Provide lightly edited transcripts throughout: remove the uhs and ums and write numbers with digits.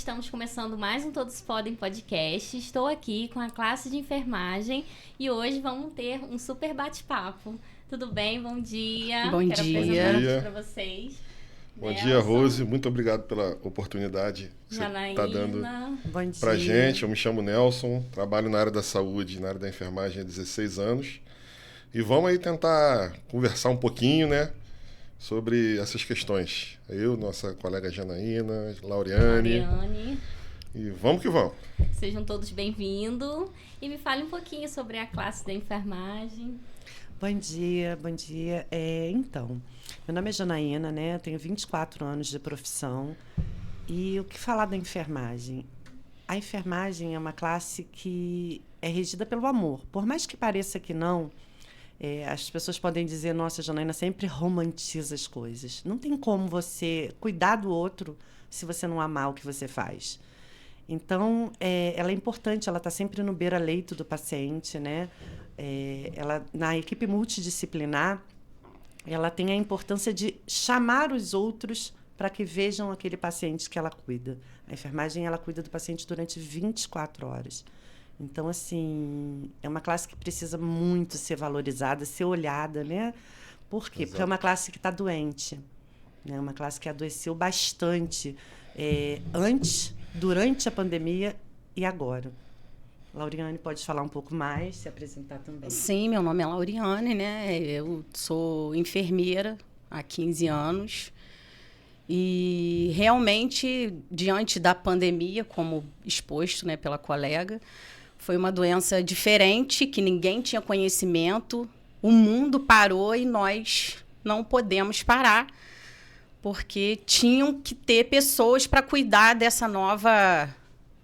estamos começando mais um Todos Podem podcast. Estou aqui com a classe de enfermagem e hoje vamos ter um super bate-papo. Tudo bem? Bom dia. Bom Quero dia. apresentar para vocês. Bom dia, Rose. Muito obrigado pela oportunidade que você está dando para a gente. Eu me chamo Nelson, trabalho na área da saúde, na área da enfermagem há 16 anos. E vamos aí tentar conversar um pouquinho, né, sobre essas questões. Eu, nossa colega Janaína, Lauriane. E vamos que vamos. Sejam todos bem-vindos. E me fale um pouquinho sobre a classe da enfermagem. Bom dia, bom dia. Então, meu nome é Janaína, né? Tenho 24 anos de profissão. E o que falar da enfermagem? A enfermagem é uma classe que é regida pelo amor. Por mais que pareça que não, as pessoas podem dizer, nossa, Janaína sempre romantiza as coisas. Não tem como você cuidar do outro se você não amar o que você faz. Então, ela é importante, ela está sempre no beira-leito do paciente, né? Ela, na equipe multidisciplinar, ela tem a importância de chamar os outros para que vejam aquele paciente que ela cuida. A enfermagem, ela cuida do paciente durante 24 horas. Então, assim, é uma classe que precisa muito ser valorizada, ser olhada, né? Por quê? Exato. Porque é uma classe que está doente, né? Uma classe que adoeceu bastante antes, durante a pandemia e agora. Lauriane pode falar um pouco mais, se apresentar também. Sim, meu nome é Lauriane, né? Eu sou enfermeira há 15 anos. E realmente, diante da pandemia, como exposto, né, pela colega, foi uma doença diferente, que ninguém tinha conhecimento. O mundo parou e nós não podemos parar, porque tinham que ter pessoas para cuidar dessa nova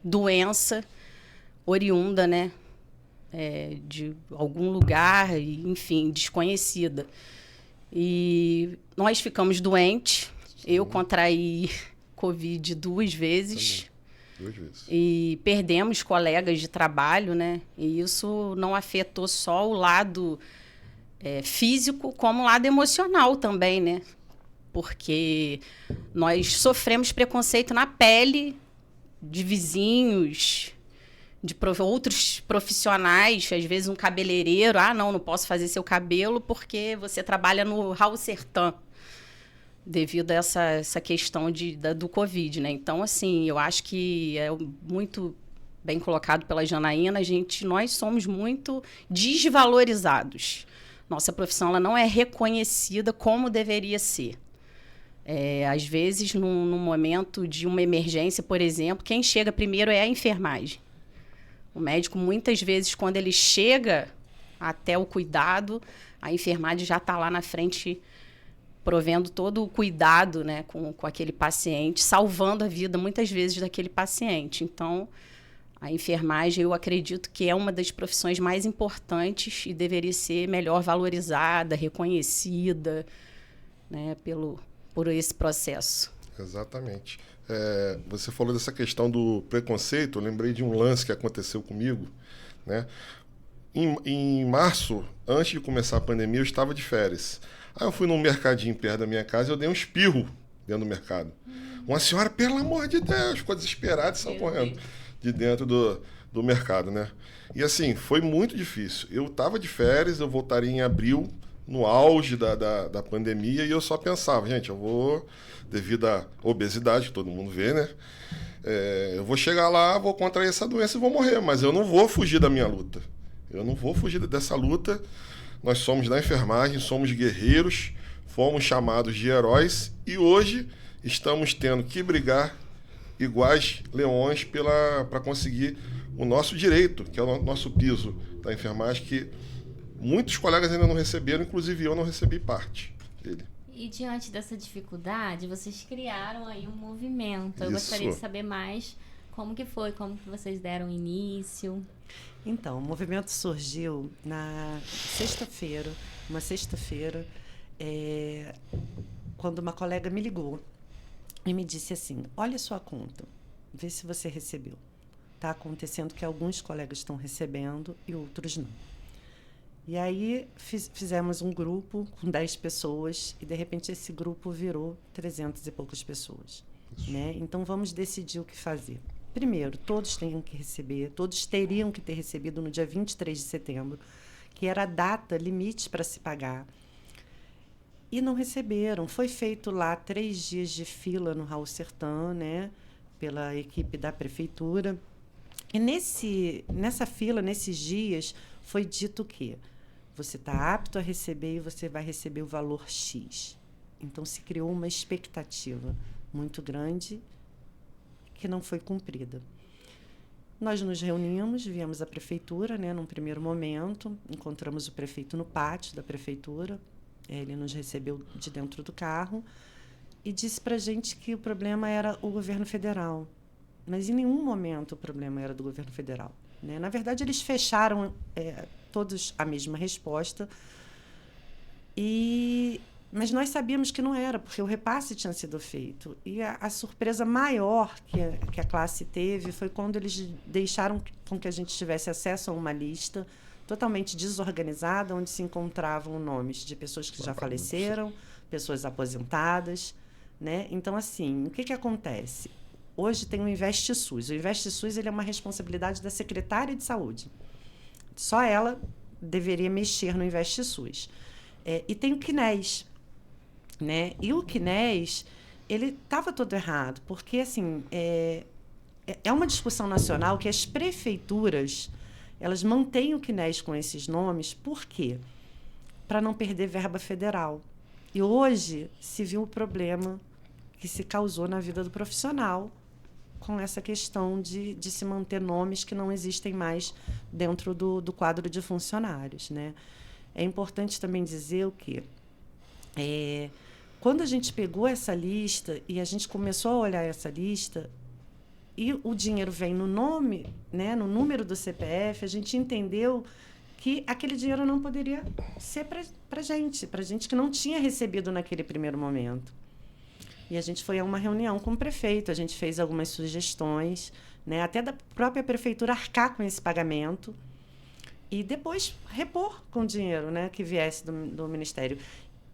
doença oriunda, né, de algum lugar, enfim, desconhecida. E nós ficamos doentes. Sim. Eu contraí Covid 2 vezes. Também. 2 vezes. E perdemos colegas de trabalho, né? E isso não afetou só o lado físico, como o lado emocional também, né? Porque nós sofremos preconceito na pele de vizinhos, de outros profissionais, às vezes um cabeleireiro. Ah, não posso fazer seu cabelo porque você trabalha no Raul Sertã, devido a essa questão do Covid, né? Então, assim, eu acho que é muito bem colocado pela Janaína, nós somos muito desvalorizados. Nossa profissão ela não é reconhecida como deveria ser. Às vezes, num momento de uma emergência, por exemplo, quem chega primeiro é a enfermagem. O médico, muitas vezes, quando ele chega até o cuidado, a enfermagem já está lá na frente, provendo todo o cuidado, né, com aquele paciente, salvando a vida, muitas vezes, daquele paciente. Então, a enfermagem, eu acredito que é uma das profissões mais importantes e deveria ser melhor valorizada, reconhecida, né, por esse processo. Exatamente. Você falou dessa questão do preconceito, eu lembrei de um lance que aconteceu comigo, né? Em março, antes de começar a pandemia, eu estava de férias. Aí eu fui num mercadinho perto da minha casa e eu dei um espirro dentro do mercado. Uma senhora, pelo amor de Deus, ficou desesperada e saiu correndo de dentro do mercado, né? E assim, foi muito difícil. Eu estava de férias, eu voltaria em abril, no auge da pandemia, e eu só pensava, gente, eu vou, devido à obesidade, que todo mundo vê, né? Eu vou chegar lá, vou contrair essa doença e vou morrer, mas eu não vou fugir da minha luta. Eu não vou fugir dessa luta. Nós somos da enfermagem, somos guerreiros, fomos chamados de heróis e hoje estamos tendo que brigar iguais leões para conseguir o nosso direito, que é o nosso piso da enfermagem, que muitos colegas ainda não receberam, inclusive eu não recebi parte dele. E diante dessa dificuldade, vocês criaram aí um movimento. Eu Isso. gostaria de saber mais como que foi, como que vocês deram início. Então, o movimento surgiu na sexta-feira, quando uma colega me ligou e me disse assim, olha a sua conta, vê se você recebeu. Está acontecendo que alguns colegas estão recebendo e outros não. E aí fizemos um grupo com 10 pessoas e, de repente, esse grupo virou 300 e poucas pessoas. né? Então, vamos decidir o que fazer. Primeiro, todos teriam que ter recebido no dia 23 de setembro, que era a data limite para se pagar. E não receberam. Foi feito lá 3 dias de fila no Raul Sertã, né? Pela equipe da prefeitura. E nessa fila, nesses dias, foi dito que você está apto a receber e você vai receber o valor X. Então, se criou uma expectativa muito grande que não foi cumprida. Nós nos reunimos, viemos à prefeitura, né, num primeiro momento, encontramos o prefeito no pátio da prefeitura, ele nos recebeu de dentro do carro e disse para a gente que o problema era o governo federal. Mas em nenhum momento o problema era do governo federal, né? Na verdade, eles fecharam todos a mesma resposta, mas nós sabíamos que não era, porque o repasse tinha sido feito. E a surpresa maior que a classe teve foi quando eles deixaram com que a gente tivesse acesso a uma lista totalmente desorganizada, onde se encontravam nomes de pessoas que já faleceram, pessoas aposentadas, né? Então, assim, o que acontece? Hoje tem o InvestSUS. O InvestSUS ele é uma responsabilidade da secretária de saúde. Só ela deveria mexer no InvestSUS. E tem o CNES, né? E o CNES, ele estava todo errado, porque, assim, é uma discussão nacional que as prefeituras, elas mantêm o CNES com esses nomes. Por quê? Para não perder verba federal. E hoje se viu o problema que se causou na vida do profissional com essa questão de se manter nomes que não existem mais dentro do quadro de funcionários, né? É importante também dizer o quê? Quando a gente pegou essa lista e a gente começou a olhar essa lista e o dinheiro vem no nome, né, no número do CPF, a gente entendeu que aquele dinheiro não poderia ser para gente que não tinha recebido naquele primeiro momento. E a gente foi a uma reunião com o prefeito, a gente fez algumas sugestões, né, até da própria prefeitura arcar com esse pagamento e depois repor com o dinheiro, né, que viesse do Ministério.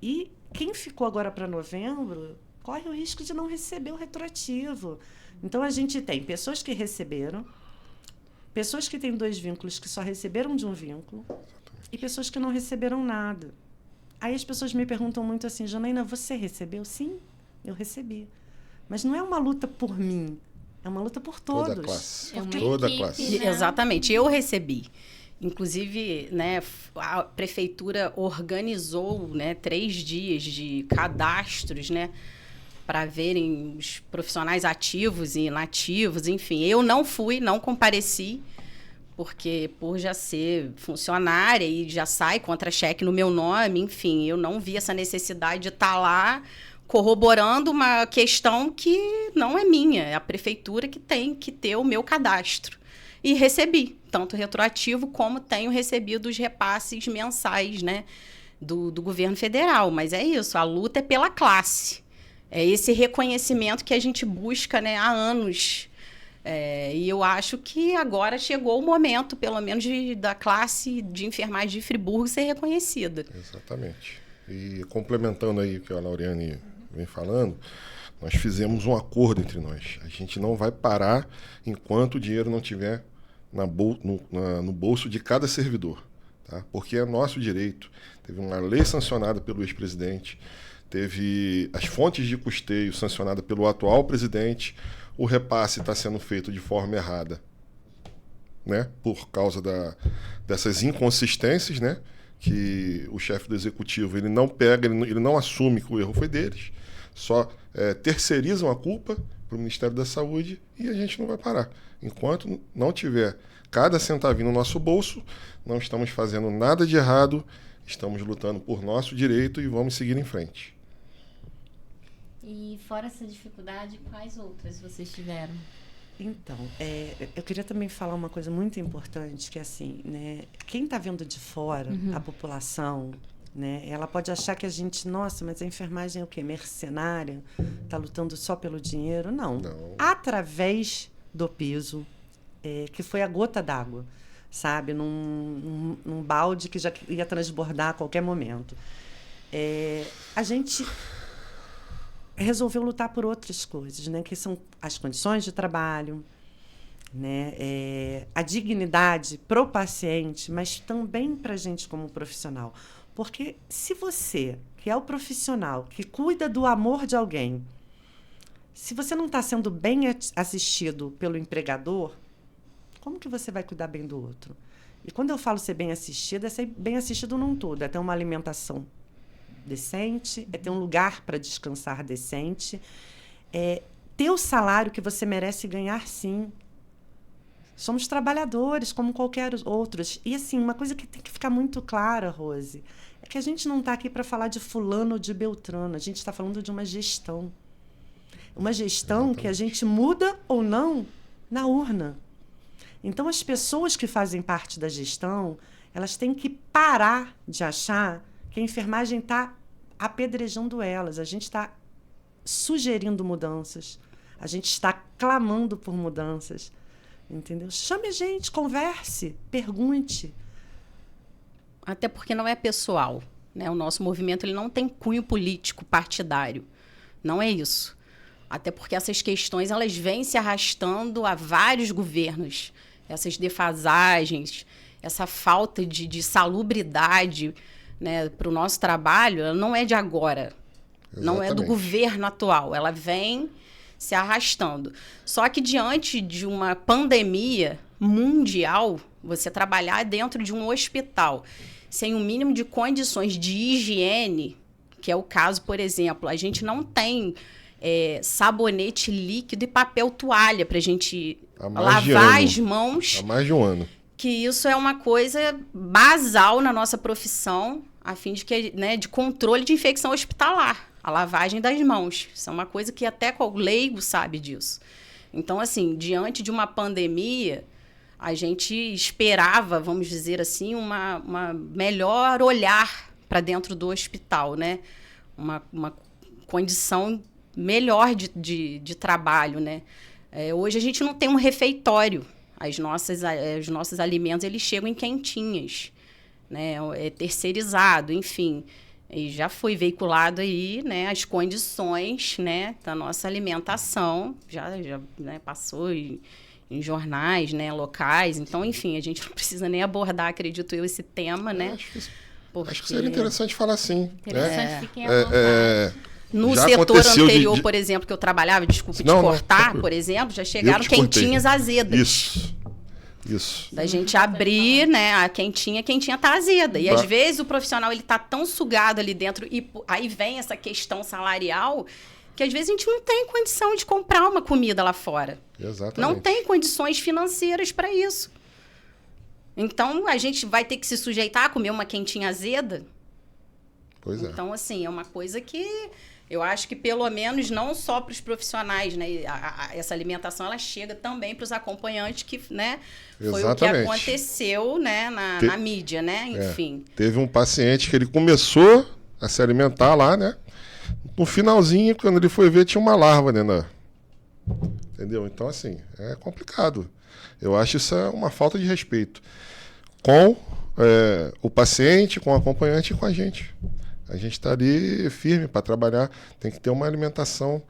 E quem ficou agora para novembro corre o risco de não receber o retroativo. Então, a gente tem pessoas que receberam, pessoas que têm 2 vínculos que só receberam de um vínculo e pessoas que não receberam nada. Aí as pessoas me perguntam muito assim, Janaína, você recebeu? Sim, eu recebi. Mas não é uma luta por mim, é uma luta por todos. Toda a classe. Toda a classe. Né? Exatamente, eu recebi. Inclusive, né, a prefeitura organizou, né, 3 dias de cadastros, né, para verem os profissionais ativos e inativos, enfim. Eu não fui, não compareci, porque por já ser funcionária e já sai contra-cheque no meu nome, enfim, eu não vi essa necessidade de estar lá corroborando uma questão que não é minha, é a prefeitura que tem que ter o meu cadastro. E recebi, tanto retroativo como tenho recebido os repasses mensais, né, do governo federal. Mas é isso, a luta é pela classe. É esse reconhecimento que a gente busca, né, há anos. E eu acho que agora chegou o momento, pelo menos, da classe de enfermagem de Friburgo ser reconhecida. Exatamente. E complementando aí o que a Lauriane vem falando, nós fizemos um acordo entre nós. A gente não vai parar enquanto o dinheiro não estiver no bolso de cada servidor, tá? Porque é nosso direito. Teve uma lei sancionada pelo ex-presidente, teve as fontes de custeio sancionadas pelo atual presidente, o repasse está sendo feito de forma errada, né? Por causa dessas inconsistências, né? Que o chefe do executivo ele não pega, ele não assume que o erro foi deles, só terceirizam a culpa para o Ministério da Saúde e a gente não vai parar. Enquanto não tiver cada centavinho no nosso bolso, não estamos fazendo nada de errado, estamos lutando por nosso direito e vamos seguir em frente. E fora essa dificuldade, quais outras vocês tiveram? Então, eu queria também falar uma coisa muito importante, que é assim, né, quem está vendo de fora, a população, né, ela pode achar que a gente, nossa, mas a enfermagem é o quê? Mercenária? Está lutando só pelo dinheiro? Não. Através do piso, que foi a gota d'água, sabe? Num balde que já ia transbordar a qualquer momento. A gente resolveu lutar por outras coisas, né? Que são as condições de trabalho, né? A dignidade para o paciente, mas também para a gente como profissional. Porque se você, que é o profissional, que cuida do amor de alguém, se você não está sendo bem assistido pelo empregador, como que você vai cuidar bem do outro? E quando eu falo ser bem assistido, é ser bem assistido num todo. É ter uma alimentação decente, é ter um lugar para descansar decente, é ter o salário que você merece ganhar, sim. Somos trabalhadores, como qualquer outros. E, assim, uma coisa que tem que ficar muito clara, Rose, é que a gente não está aqui para falar de fulano ou de beltrano. A gente está falando de uma gestão. Uma gestão que a gente muda ou não na urna. Então, as pessoas que fazem parte da gestão, elas têm que parar de achar que a enfermagem está apedrejando elas. A gente está sugerindo mudanças. A gente está clamando por mudanças. Entendeu? Chame a gente, converse, pergunte. Até porque não é pessoal, né? O nosso movimento ele não tem cunho político partidário. Não é isso. Até porque essas questões elas vêm se arrastando há vários governos. Essas defasagens, essa falta de salubridade, né, para o nosso trabalho, ela não é de agora. Exatamente. Não é do governo atual. Ela vem se arrastando. Só que diante de uma pandemia mundial, você trabalhar dentro de um hospital sem o mínimo de condições de higiene, que é o caso, por exemplo, a gente não tem sabonete líquido e papel toalha para a gente lavar as mãos. Há mais de um ano. Que isso é uma coisa basal na nossa profissão, a fim de que, né, de controle de infecção hospitalar. A lavagem das mãos. Isso é uma coisa que até o leigo sabe disso. Então, assim, diante de uma pandemia, a gente esperava, vamos dizer assim, uma melhor olhar para dentro do hospital, né? Uma condição melhor de trabalho, né? Hoje a gente não tem um refeitório. Os nossos alimentos eles chegam em quentinhas, né? É terceirizado, enfim. E já foi veiculado aí, né, as condições, né, da nossa alimentação, já né, passou em jornais, né, locais. Então, enfim, a gente não precisa nem abordar, acredito eu, esse tema, né? Acho que seria interessante falar sim. Interessante, fiquem à vontade. No setor anterior, por exemplo, que eu trabalhava, desculpe te cortar, por exemplo, já chegaram quentinhas azedas. Isso. Da gente abrir, né, a quentinha tá azeda. E às vezes o profissional ele tá tão sugado ali dentro, e aí vem essa questão salarial, que às vezes a gente não tem condição de comprar uma comida lá fora. Exatamente. Não tem condições financeiras para isso. Então, a gente vai ter que se sujeitar a comer uma quentinha azeda? Pois é. Então, assim, é uma coisa que eu acho que, pelo menos, não só para os profissionais, né? Essa alimentação, ela chega também para os acompanhantes, que, né? Foi o que aconteceu, né? Na mídia, né? Enfim. Teve um paciente que ele começou a se alimentar lá, né? No finalzinho, quando ele foi ver, tinha uma larva, né? Entendeu? Então, assim, é complicado. Eu acho isso uma falta de respeito com o paciente, com o acompanhante e com a gente. A gente está ali firme para trabalhar, tem que ter uma alimentação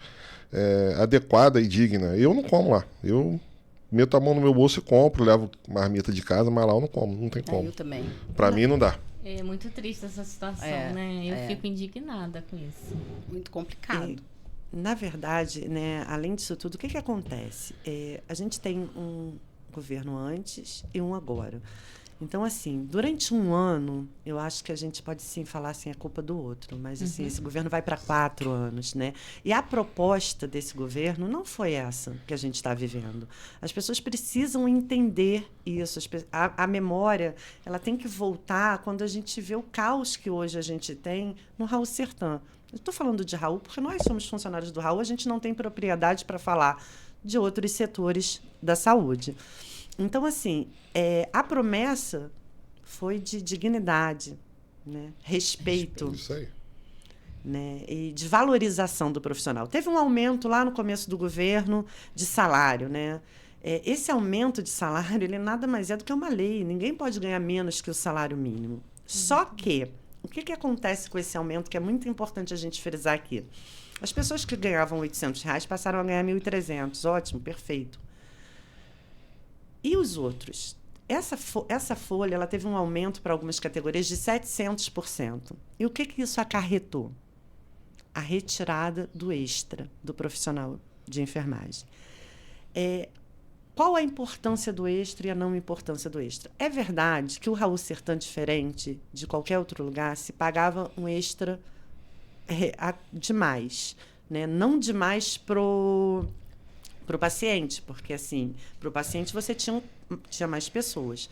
adequada e digna. Eu não como lá. Eu meto a mão no meu bolso e compro, levo marmita de casa, mas lá eu não como, não tem como. Eu também. Para mim não dá. É muito triste essa situação, né? Eu fico indignada com isso. Muito complicado. Na verdade, né, além disso tudo, o que acontece? A gente tem um governo antes e um agora. Então, assim, durante um ano, eu acho que a gente pode sim falar assim, a culpa do outro, mas assim, esse governo vai para 4 anos, né? E a proposta desse governo não foi essa que a gente está vivendo. As pessoas precisam entender isso. A memória, ela tem que voltar quando a gente vê o caos que hoje a gente tem no Raul Sertã. Eu estou falando de Raul porque nós somos funcionários do Raul, a gente não tem propriedade para falar de outros setores da saúde. Então, assim, a promessa foi de dignidade, né? Respeito. Isso aí. Né? E de valorização do profissional. Teve um aumento lá no começo do governo de salário, né? Esse aumento de salário, ele nada mais é do que uma lei. Ninguém pode ganhar menos que o salário mínimo. Só que, o que acontece com esse aumento, que é muito importante a gente frisar aqui? As pessoas que ganhavam R$ 800 passaram a ganhar 1.300. Ótimo, perfeito. E os outros? Essa folha ela teve um aumento para algumas categorias de 700%. E o que isso acarretou? A retirada do extra do profissional de enfermagem. Qual a importância do extra e a não importância do extra? É verdade que o Raul Sertã, diferente de qualquer outro lugar, se pagava um extra demais, né? Não demais pro paciente, porque assim, pro paciente você tinha mais pessoas.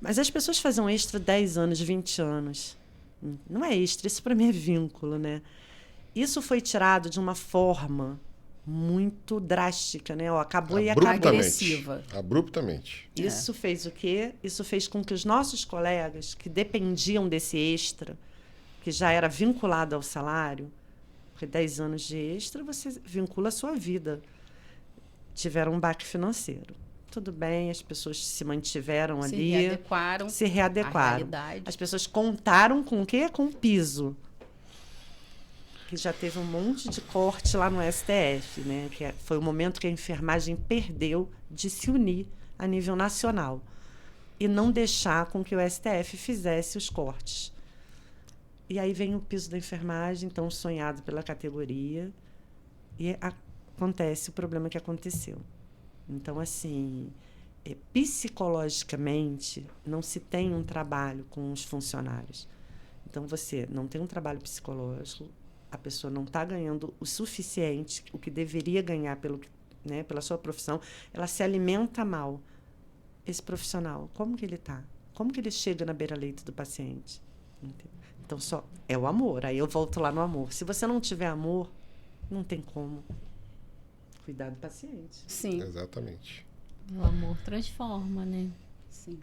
Mas as pessoas faziam extra 10 anos, 20 anos. Não é extra, isso para mim é vínculo, né? Isso foi tirado de uma forma muito drástica, né? Acabou e acabou. Agressiva. Abruptamente. Isso fez o quê? Isso fez com que os nossos colegas que dependiam desse extra, que já era vinculado ao salário, porque 10 anos de extra você vincula a sua vida, tiveram um baque financeiro. Tudo bem, as pessoas se mantiveram ali. Se readequaram. À realidade. As pessoas contaram com o quê? Com o piso. Que já teve um monte de corte lá no STF, né? Foi o momento que a enfermagem perdeu de se unir a nível nacional e não deixar com que o STF fizesse os cortes. E aí vem o piso da enfermagem, tão sonhado pela categoria, e acontece o problema que aconteceu. Então, assim, psicologicamente, não se tem um trabalho com os funcionários. Então, você não tem um trabalho psicológico, a pessoa não está ganhando o suficiente, o que deveria ganhar pela sua profissão, ela se alimenta mal. Esse profissional, como que ele está? Como que ele chega na beira-leito do paciente? Então, só é o amor. Aí eu volto lá no amor. Se você não tiver amor, não tem como cuidar do paciente. Sim. Exatamente. O amor transforma, né? Sim.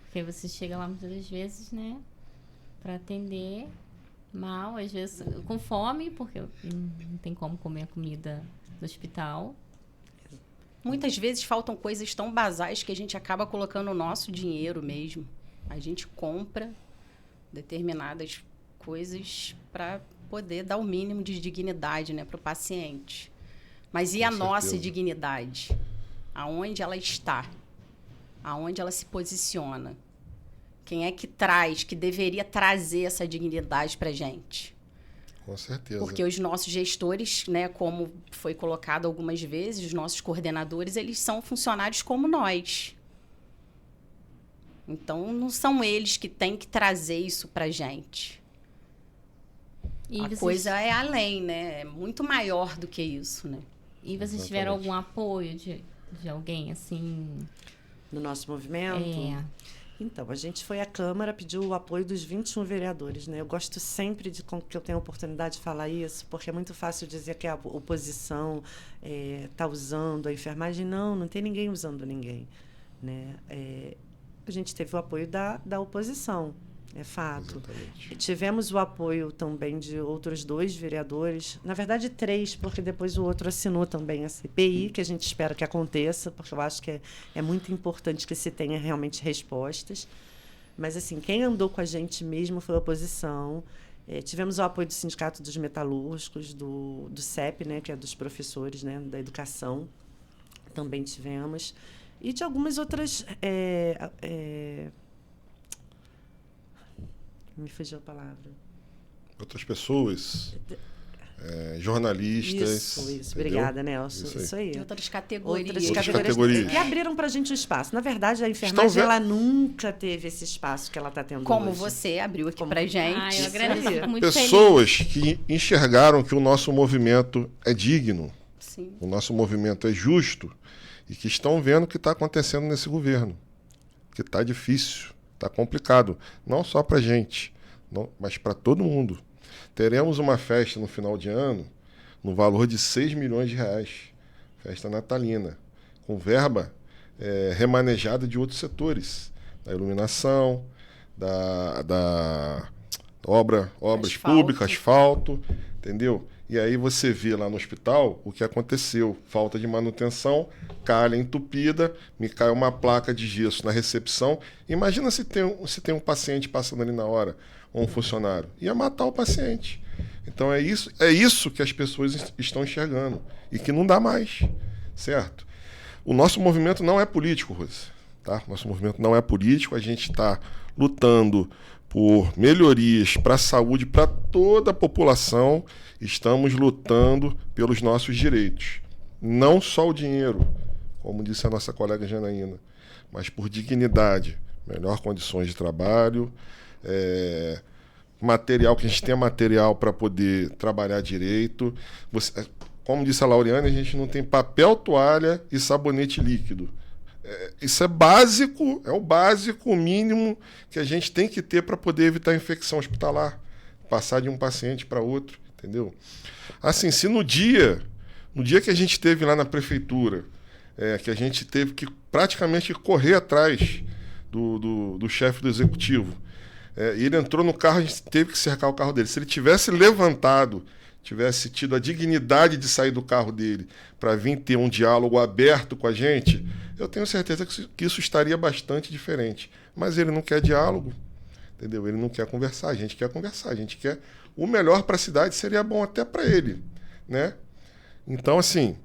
Porque você chega lá muitas das vezes, né? Para atender mal, às vezes com fome, porque não tem como comer a comida do hospital. Muitas vezes faltam coisas tão basais que a gente acaba colocando o nosso dinheiro mesmo. A gente compra determinadas coisas para poder dar o mínimo de dignidade, né, para o paciente. Mas e a nossa dignidade? Aonde ela está? Aonde ela se posiciona? Quem é que traz, que deveria trazer essa dignidade para a gente? Com certeza. Porque os nossos gestores, né, como foi colocado algumas vezes, os nossos coordenadores, eles são funcionários como nós. Então, não são eles que têm que trazer isso para a gente. Coisa é além, né? É muito maior do que isso, né? E vocês tiveram algum apoio de alguém, assim? No nosso movimento? Então, a gente foi à Câmara, pediu o apoio dos 21 vereadores, né? Eu gosto sempre que eu tenho a oportunidade de falar isso, porque é muito fácil dizer que a oposição está usando a enfermagem. Não tem ninguém usando ninguém, né? A gente teve o apoio da oposição, é fato. Exatamente. Tivemos o apoio também de outros 2 vereadores, na verdade 3, porque depois o outro assinou também a CPI, que a gente espera que aconteça, porque eu acho que é muito importante que se tenha realmente respostas. Mas, assim, quem andou com a gente mesmo foi a oposição. Tivemos o apoio do Sindicato dos Metalúrgicos, do CEP, né, que é dos professores, né, da educação, também tivemos. E de algumas outras... me fugiu a palavra. Outras pessoas, jornalistas. Isso. Obrigada, Nelson. Isso aí. E outras categorias. Outras categorias. E abriram para a gente o espaço. Na verdade, a enfermagem ela nunca teve esse espaço que ela está tendo como hoje. você abriu aqui para a gente. Eu agradeço, fico muito pessoas feliz. Que enxergaram que o nosso movimento é digno, Sim. o nosso movimento é justo, e que estão vendo o que está acontecendo nesse governo, que está difícil, está complicado, não só para a gente, mas para todo mundo. Teremos uma festa no final de ano no valor de R$6 milhões, festa natalina, com verba remanejada de outros setores, da iluminação, da obras públicas, asfalto, entendeu? E aí você vê lá no hospital o que aconteceu. Falta de manutenção, calha entupida, me cai uma placa de gesso na recepção. Imagina se tem um paciente passando ali na hora, ou um funcionário. Ia matar o paciente. Então é isso que as pessoas estão enxergando e que não dá mais, certo? O nosso movimento não é político, Rose, tá? Nosso movimento não é político, a gente está lutando por melhorias para a saúde para toda a população, estamos lutando pelos nossos direitos. Não só o dinheiro, como disse a nossa colega Janaína, mas por dignidade, melhor condições de trabalho, material, que a gente tenha material para poder trabalhar direito. Como disse a Lauriane, a gente não tem papel, toalha e sabonete líquido. Isso é básico, é o básico, o mínimo que a gente tem que ter para poder evitar a infecção hospitalar, passar de um paciente para outro, entendeu? Assim, se no dia que a gente esteve lá na prefeitura, que a gente teve que praticamente correr atrás do chefe do executivo, e ele entrou no carro, a gente teve que cercar o carro dele. Se ele tivesse levantado, tivesse tido a dignidade de sair do carro dele para vir ter um diálogo aberto com a gente, eu tenho certeza que isso estaria bastante diferente. Mas ele não quer diálogo, entendeu? Ele não quer conversar, a gente quer conversar, a gente quer o melhor para a cidade, seria bom até para ele, né? Então, assim,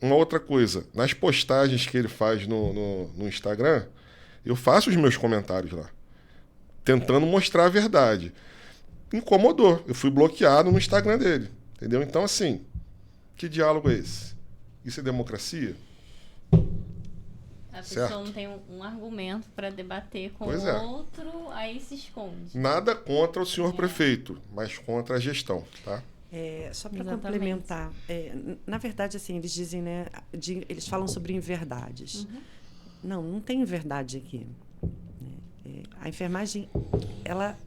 uma outra coisa, nas postagens que ele faz no Instagram, eu faço os meus comentários lá, tentando mostrar a verdade. Incomodou. Eu fui bloqueado no Instagram dele. Entendeu? Então, assim, que diálogo é esse? Isso é democracia? A pessoa não tem um argumento para debater com Pois o outro, aí se esconde. Nada contra o senhor prefeito, mas contra a gestão, tá? Só para Exatamente. complementar, na verdade, assim, eles dizem, né, eles falam sobre inverdades. Não tem verdade aqui. A enfermagem, ela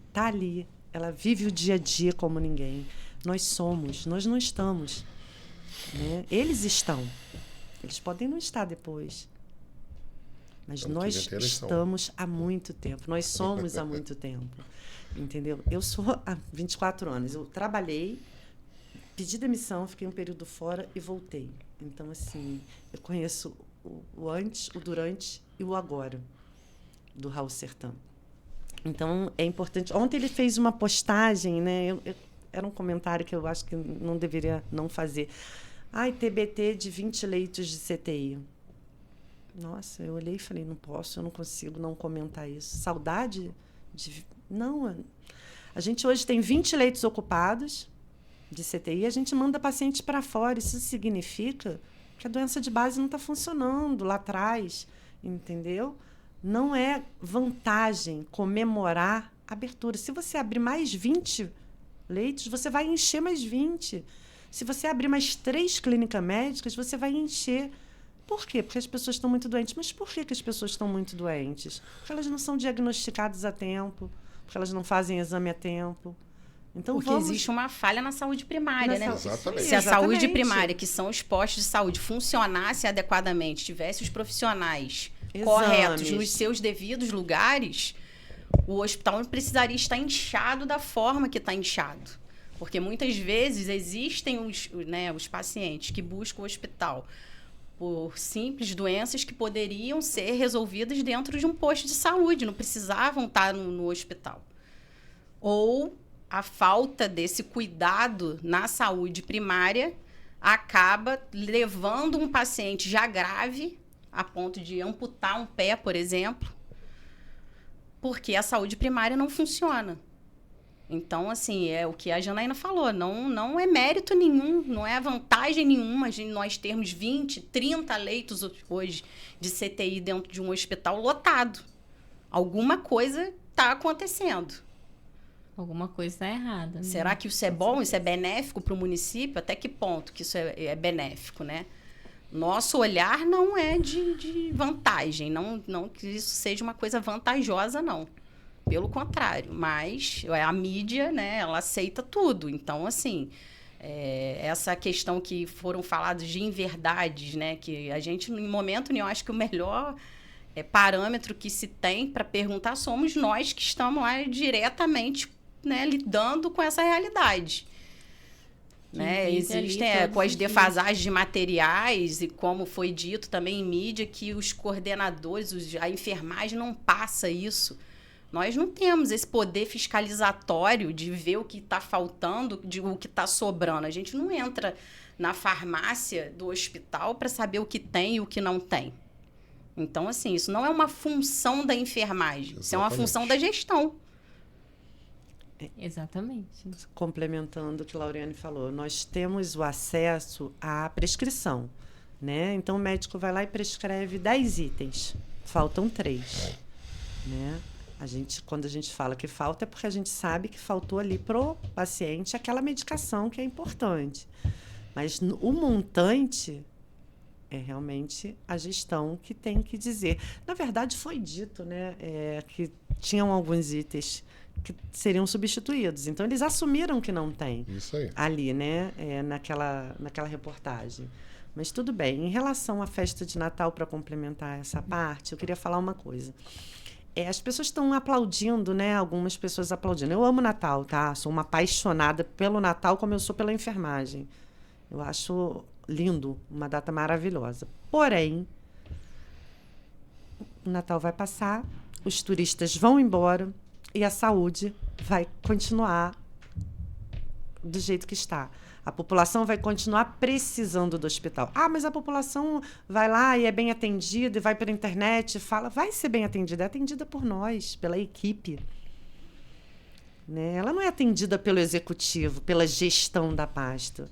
está ali, ela vive o dia a dia como ninguém. Nós não estamos. Né? Eles estão. Eles podem não estar depois. Mas nós estamos há muito tempo. Nós somos há muito tempo. Entendeu? Eu sou há 24 anos. Eu trabalhei, pedi demissão, fiquei um período fora e voltei. Então, assim, eu conheço o antes, o durante e o agora do Raul Sertã. Então, é importante. Ontem ele fez uma postagem, né? Era um comentário que eu acho que não deveria não fazer. TBT de 20 leitos de CTI. Nossa, eu olhei e falei, não posso, eu não consigo não comentar isso. Saudade de... Não, a gente hoje tem 20 leitos ocupados de CTI e a gente manda pacientes para fora. Isso significa que a doença de base não está funcionando lá atrás, entendeu? Não é vantagem comemorar a abertura. Se você abrir mais 20 leitos, você vai encher mais 20. Se você abrir mais 3 clínicas médicas, você vai encher. Por quê? Porque as pessoas estão muito doentes. Mas por que as pessoas estão muito doentes? Porque elas não são diagnosticadas a tempo, porque elas não fazem exame a tempo. Então, porque existe uma falha na saúde primária, né? Exatamente. Se a saúde primária, que são os postos de saúde, funcionasse adequadamente, tivesse os profissionais corretos nos seus devidos lugares, o hospital não precisaria estar inchado da forma que está inchado. Porque muitas vezes existem os pacientes que buscam o hospital por simples doenças que poderiam ser resolvidas dentro de um posto de saúde, não precisavam estar no hospital. Ou a falta desse cuidado na saúde primária acaba levando um paciente já grave a ponto de amputar um pé, por exemplo, porque a saúde primária não funciona. Então, assim, é o que a Janaína falou, não é mérito nenhum, não é vantagem nenhuma de nós termos 20, 30 leitos hoje de CTI dentro de um hospital lotado. Alguma coisa está acontecendo. Alguma coisa está errada. Né? Será que isso é bom, isso é benéfico para o município? Até que ponto que isso é benéfico, né? Nosso olhar não é de vantagem, não que isso seja uma coisa vantajosa, não. Pelo contrário, mas a mídia, né, ela aceita tudo. Então, assim, essa questão que foram faladas de inverdades, né, que a gente, em momento nenhum, acho que o melhor parâmetro que se tem para perguntar somos nós que estamos lá diretamente, né, lidando com essa realidade. Né? Existem com as defasagens de materiais e como foi dito também em mídia que os coordenadores, a enfermagem não passa isso Nós não temos esse poder fiscalizatório de ver o que está faltando, de o que está sobrando. A gente não entra na farmácia do hospital para saber o que tem e o que não tem. Então, assim, isso não é uma função da enfermagem, isso é uma função da gestão. Exatamente. Complementando o que a Lauriane falou, nós temos o acesso à prescrição, né? Então, o médico vai lá e prescreve 10 itens, faltam 3, né? Quando a gente fala que falta, é porque a gente sabe que faltou ali pro paciente aquela medicação que é importante. Mas o montante é realmente a gestão que tem que dizer. Na verdade, foi dito, né, que tinham alguns itens que seriam substituídos. Então, eles assumiram que não tem. Isso aí. Ali, né, naquela reportagem. Mas tudo bem. Em relação à festa de Natal, para complementar essa parte, eu queria falar uma coisa. As pessoas estão aplaudindo, né? Algumas pessoas aplaudindo. Eu amo Natal, tá? Sou uma apaixonada pelo Natal, como eu sou pela enfermagem. Eu acho lindo, uma data maravilhosa. Porém, o Natal vai passar, os turistas vão embora e a saúde vai continuar do jeito que está. A população vai continuar precisando do hospital. Ah, mas a população vai lá e é bem atendida e vai pela internet e fala. Vai ser bem atendida. É atendida por nós, pela equipe. Né? Ela não é atendida pelo executivo, pela gestão da pasta.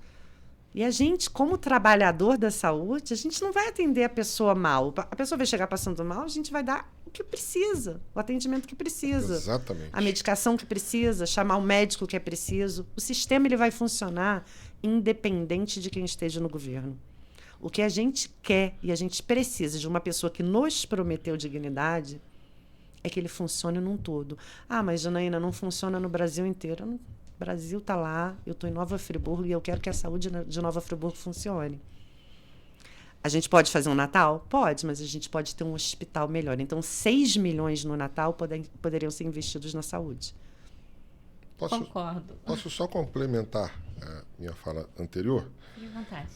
E a gente, como trabalhador da saúde, a gente não vai atender a pessoa mal. A pessoa vai chegar passando mal, a gente vai dar o que precisa, o atendimento que precisa. Exatamente. A medicação que precisa, chamar o médico que é preciso. O sistema ele vai funcionar independente de quem esteja no governo. O que a gente quer e a gente precisa de uma pessoa que nos prometeu dignidade é que ele funcione num todo. Ah, mas Janaína, não funciona no Brasil inteiro. O Brasil está lá, eu estou em Nova Friburgo e eu quero que a saúde de Nova Friburgo funcione. A gente pode fazer um Natal? Pode, mas a gente pode ter um hospital melhor. Então, 6 milhões no Natal poderiam ser investidos na saúde. Concordo. Posso só complementar a minha fala anterior? Fique à vontade.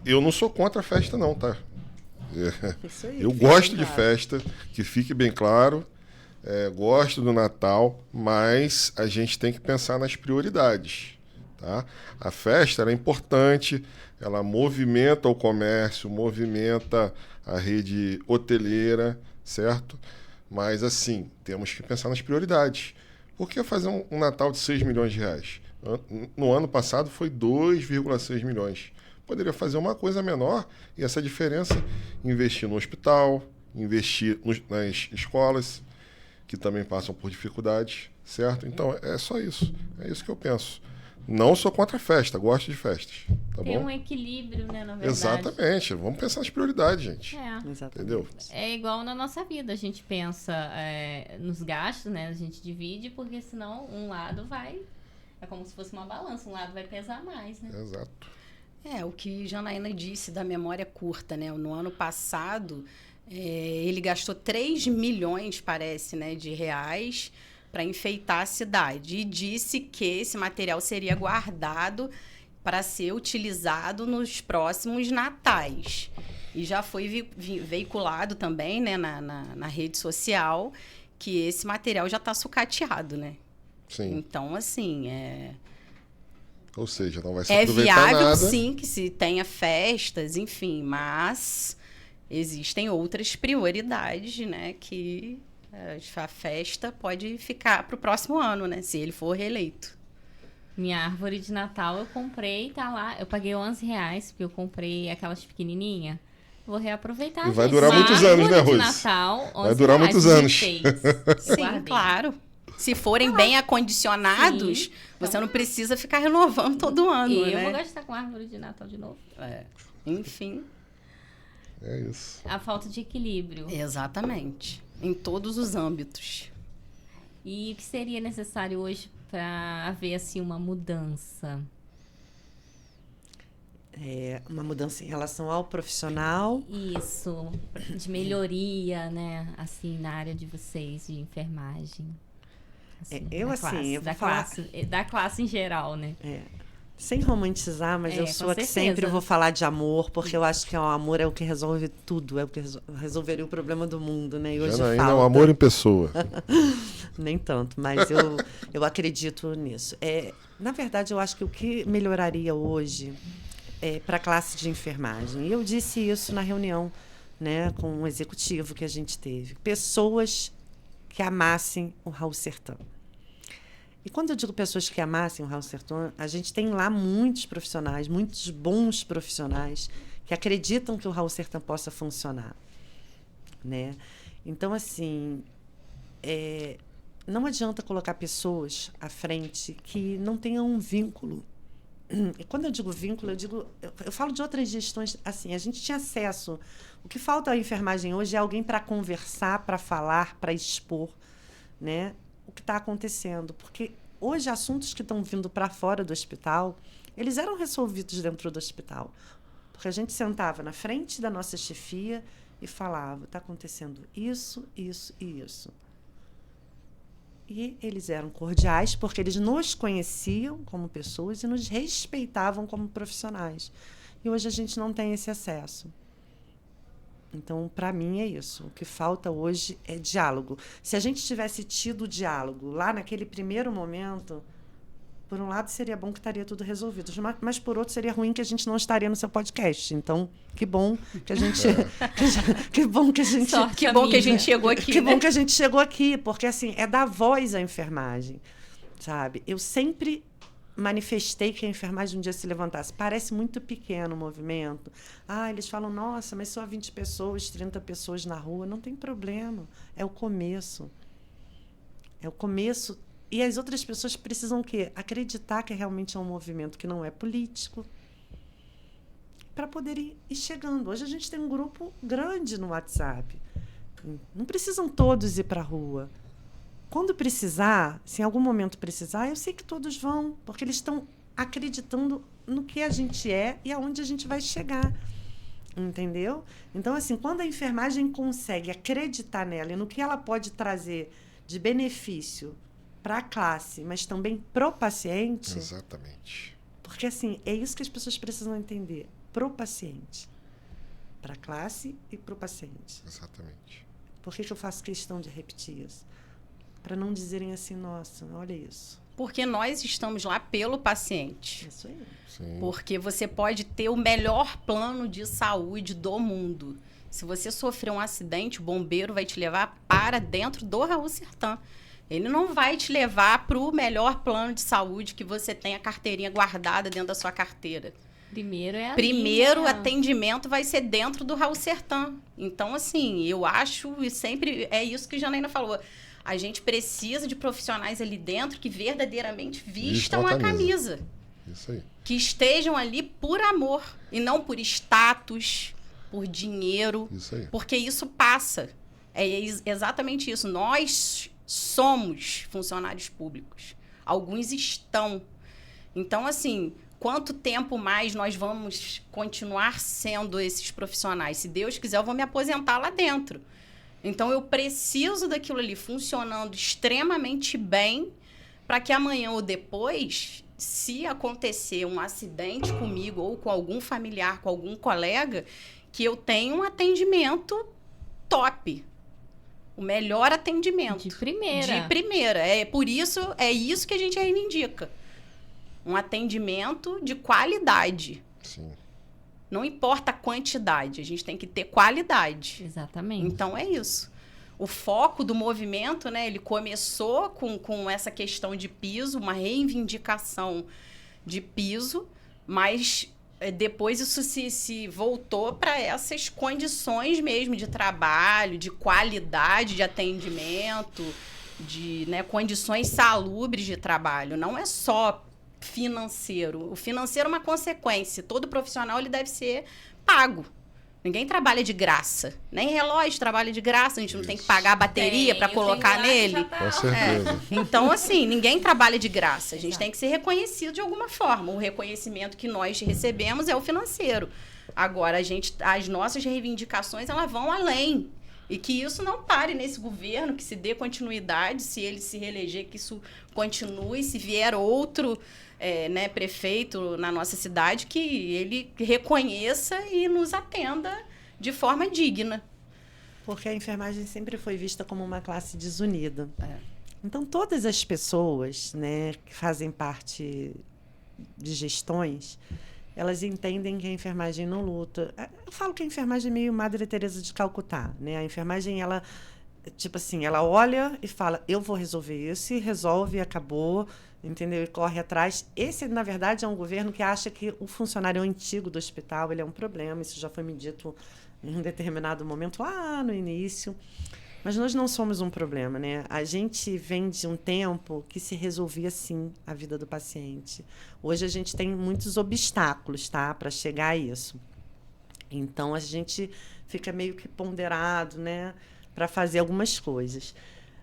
Eu não sou contra a festa, não, tá? Isso aí, Eu gosto de festa, que fique bem claro. Gosto do Natal, mas a gente tem que pensar nas prioridades. Tá? A festa ela é importante, ela movimenta o comércio, movimenta a rede hoteleira, certo? Mas, assim, temos que pensar nas prioridades. Por que fazer um Natal de 6 milhões de reais? No ano passado foi 2,6 milhões. Poderia fazer uma coisa menor e essa diferença investir no hospital, investir nas escolas, que também passam por dificuldades, certo? Então, é só isso. É isso que eu penso. Não sou contra a festa, gosto de festas. Tá Tem bom? um equilíbrio, né, na verdade. Exatamente. Vamos pensar nas prioridades, gente. Exatamente. Entendeu? É igual na nossa vida. A gente pensa nos gastos, né? A gente divide, porque senão um lado vai... É como se fosse uma balança. Um lado vai pesar mais, né? Exato. O que Janaína disse da memória curta, né? No ano passado, ele gastou 3 milhões, parece, né, de reais para enfeitar a cidade. E disse que esse material seria guardado para ser utilizado nos próximos natais. E já foi veiculado também, né, na rede social que esse material já está sucateado, né? Sim. Então, assim, Ou seja, não vai se é aproveitar viável, nada. sim, que se tenha festas, enfim, mas existem outras prioridades, né, que a festa pode ficar para o próximo ano, né, se ele for reeleito. Minha árvore de Natal eu comprei, tá lá. Eu paguei R$11, porque eu comprei aquelas pequenininhas. Vou reaproveitar. E vai gente. durar Uma muitos anos, né, árvore de Rose? Natal, Vai durar R$11, muitos anos. enfeite. Sim, Guardei. claro. Se forem bem acondicionados, Sim. você não precisa ficar renovando todo ano, E eu né? vou gastar com árvore de Natal de novo. Enfim, É isso. A falta de equilíbrio. exatamente. Em todos os âmbitos. E o que seria necessário hoje para haver assim uma mudança? Uma mudança em relação ao profissional. Isso, de melhoria, né? Assim, na área de vocês, de enfermagem. Assim, eu vou falar- da classe em geral, né? sem romantizar, mas eu sou a que sempre vou falar de amor, porque eu acho que o amor é o que resolve tudo, é o que resolveria o problema do mundo, né? E hoje Janaína falta. é um amor em pessoa. Nem tanto, mas eu acredito nisso. Na verdade, eu acho que o que melhoraria hoje para a classe de enfermagem, e eu disse isso na reunião, né, com o executivo que a gente teve, pessoas que amassem o Raul Sertã. E quando eu digo pessoas que amassem o Raul Sertã, a gente tem lá muitos profissionais, muitos bons profissionais, que acreditam que o Raul Sertã possa funcionar, né? Então, assim, não adianta colocar pessoas à frente que não tenham um vínculo. E quando eu digo vínculo, eu falo de outras gestões. Assim, a gente tinha acesso. O que falta à enfermagem hoje é alguém para conversar, para falar, para expor, né, o que está acontecendo. Porque hoje assuntos que estão vindo para fora do hospital, eles eram resolvidos dentro do hospital. Porque a gente sentava na frente da nossa chefia e falava, está acontecendo isso, isso e isso. E eles eram cordiais porque eles nos conheciam como pessoas e nos respeitavam como profissionais. E hoje a gente não tem esse acesso. Então, para mim, é isso. O que falta hoje é diálogo. Se a gente tivesse tido diálogo lá naquele primeiro momento, por um lado seria bom que estaria tudo resolvido, mas por outro seria ruim que a gente não estaria no seu podcast. Então, que bom que a gente que bom que a gente chegou aqui. Que bom que a gente chegou aqui, porque assim, é dar voz à enfermagem, sabe? Eu sempre manifestei que a enfermagem um dia se levantasse. Parece muito pequeno o movimento. Eles falam, nossa, mas só 20 pessoas, 30 pessoas na rua. Não tem problema. É o começo. É o começo. E as outras pessoas precisam o quê? Acreditar que realmente é um movimento que não é político, para poder ir chegando. Hoje a gente tem um grupo grande no WhatsApp. Não precisam todos ir para a rua. Quando precisar, se em algum momento precisar, eu sei que todos vão, porque eles estão acreditando no que a gente é e aonde a gente vai chegar. Entendeu? Então, assim, quando a enfermagem consegue acreditar nela e no que ela pode trazer de benefício para a classe, mas também pro paciente. Exatamente. Porque, assim, é isso que as pessoas precisam entender. Pro paciente. Para a classe e pro paciente. Exatamente. Por que eu faço questão de repetir isso? Para não dizerem assim, nossa, olha isso. Porque nós estamos lá pelo paciente. Isso aí. Sim. Porque você pode ter o melhor plano de saúde do mundo. Se você sofrer um acidente, o bombeiro vai te levar para dentro do Raul Sertã. Ele não vai te levar para o melhor plano de saúde que você tem a carteirinha guardada dentro da sua carteira. Primeiro atendimento vai ser dentro do Raul Sertã. Então, assim, eu acho, e sempre é isso que a Janaína falou, a gente precisa de profissionais ali dentro que verdadeiramente vistam a camisa. Isso aí. Que estejam ali por amor e não por status, por dinheiro. Isso aí. Porque isso passa. É exatamente isso. Nós somos funcionários públicos. Alguns estão. Então, assim, quanto tempo mais nós vamos continuar sendo esses profissionais? Se Deus quiser, eu vou me aposentar lá dentro. Então, eu preciso daquilo ali funcionando extremamente bem para que amanhã ou depois, se acontecer um acidente comigo ou com algum familiar, com algum colega, que eu tenha um atendimento top. O melhor atendimento. De primeira. De primeira. É isso que a gente reivindica. Um atendimento de qualidade. Sim. Não importa a quantidade, a gente tem que ter qualidade. Exatamente. Então, é isso. O foco do movimento, né, ele começou com essa questão de piso, uma reivindicação de piso, mas depois isso se voltou para essas condições mesmo de trabalho, de qualidade de atendimento, de, né, condições salubres de trabalho. Não é só financeiro. O financeiro é uma consequência. Todo profissional ele deve ser pago. Ninguém trabalha de graça. Nem relógio trabalha de graça. A gente não tem que pagar a bateria para colocar nele. Com certeza. Então, assim, ninguém trabalha de graça. A gente tem que ser reconhecido de alguma forma. O reconhecimento que nós recebemos é o financeiro. Agora, as nossas reivindicações, elas vão além. E que isso não pare nesse governo, que se dê continuidade, se ele se reeleger, que isso continue. Se vier outro né, prefeito na nossa cidade que ele reconheça e nos atenda de forma digna. Porque a enfermagem sempre foi vista como uma classe desunida. Então, todas as pessoas, né, que fazem parte de gestões, elas entendem que a enfermagem não luta. Eu falo que a enfermagem é meio Madre Teresa de Calcutá, né? A enfermagem, ela, tipo assim, ela olha e fala, eu vou resolver isso, e resolve, e acabou, entendeu? E corre atrás. Esse, na verdade, é um governo que acha que o funcionário antigo do hospital, ele é um problema. Isso já foi me dito em um determinado momento, lá no início. Mas nós não somos um problema, né? A gente vem de um tempo que se resolvia, sim, a vida do paciente. Hoje a gente tem muitos obstáculos, tá? Para chegar a isso. Então, a gente fica meio que ponderado, né? Para fazer algumas coisas.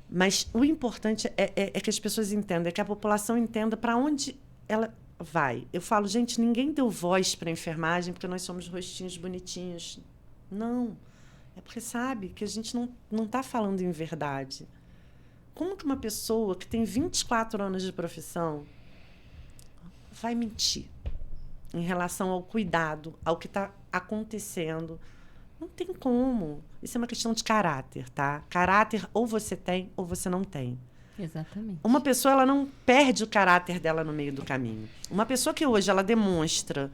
Mas o importante é que as pessoas entendam, é que a população entenda para onde ela vai. Eu falo, gente, ninguém deu voz para a enfermagem porque nós somos rostinhos bonitinhos. Não. É porque sabe que a gente não está falando em verdade. Como que uma pessoa que tem 24 anos de profissão vai mentir em relação ao cuidado, ao que está acontecendo? Não tem como. Isso é uma questão de caráter, tá? Caráter ou você tem ou você não tem. Exatamente. Uma pessoa, ela não perde o caráter dela no meio do caminho. Uma pessoa que hoje ela demonstra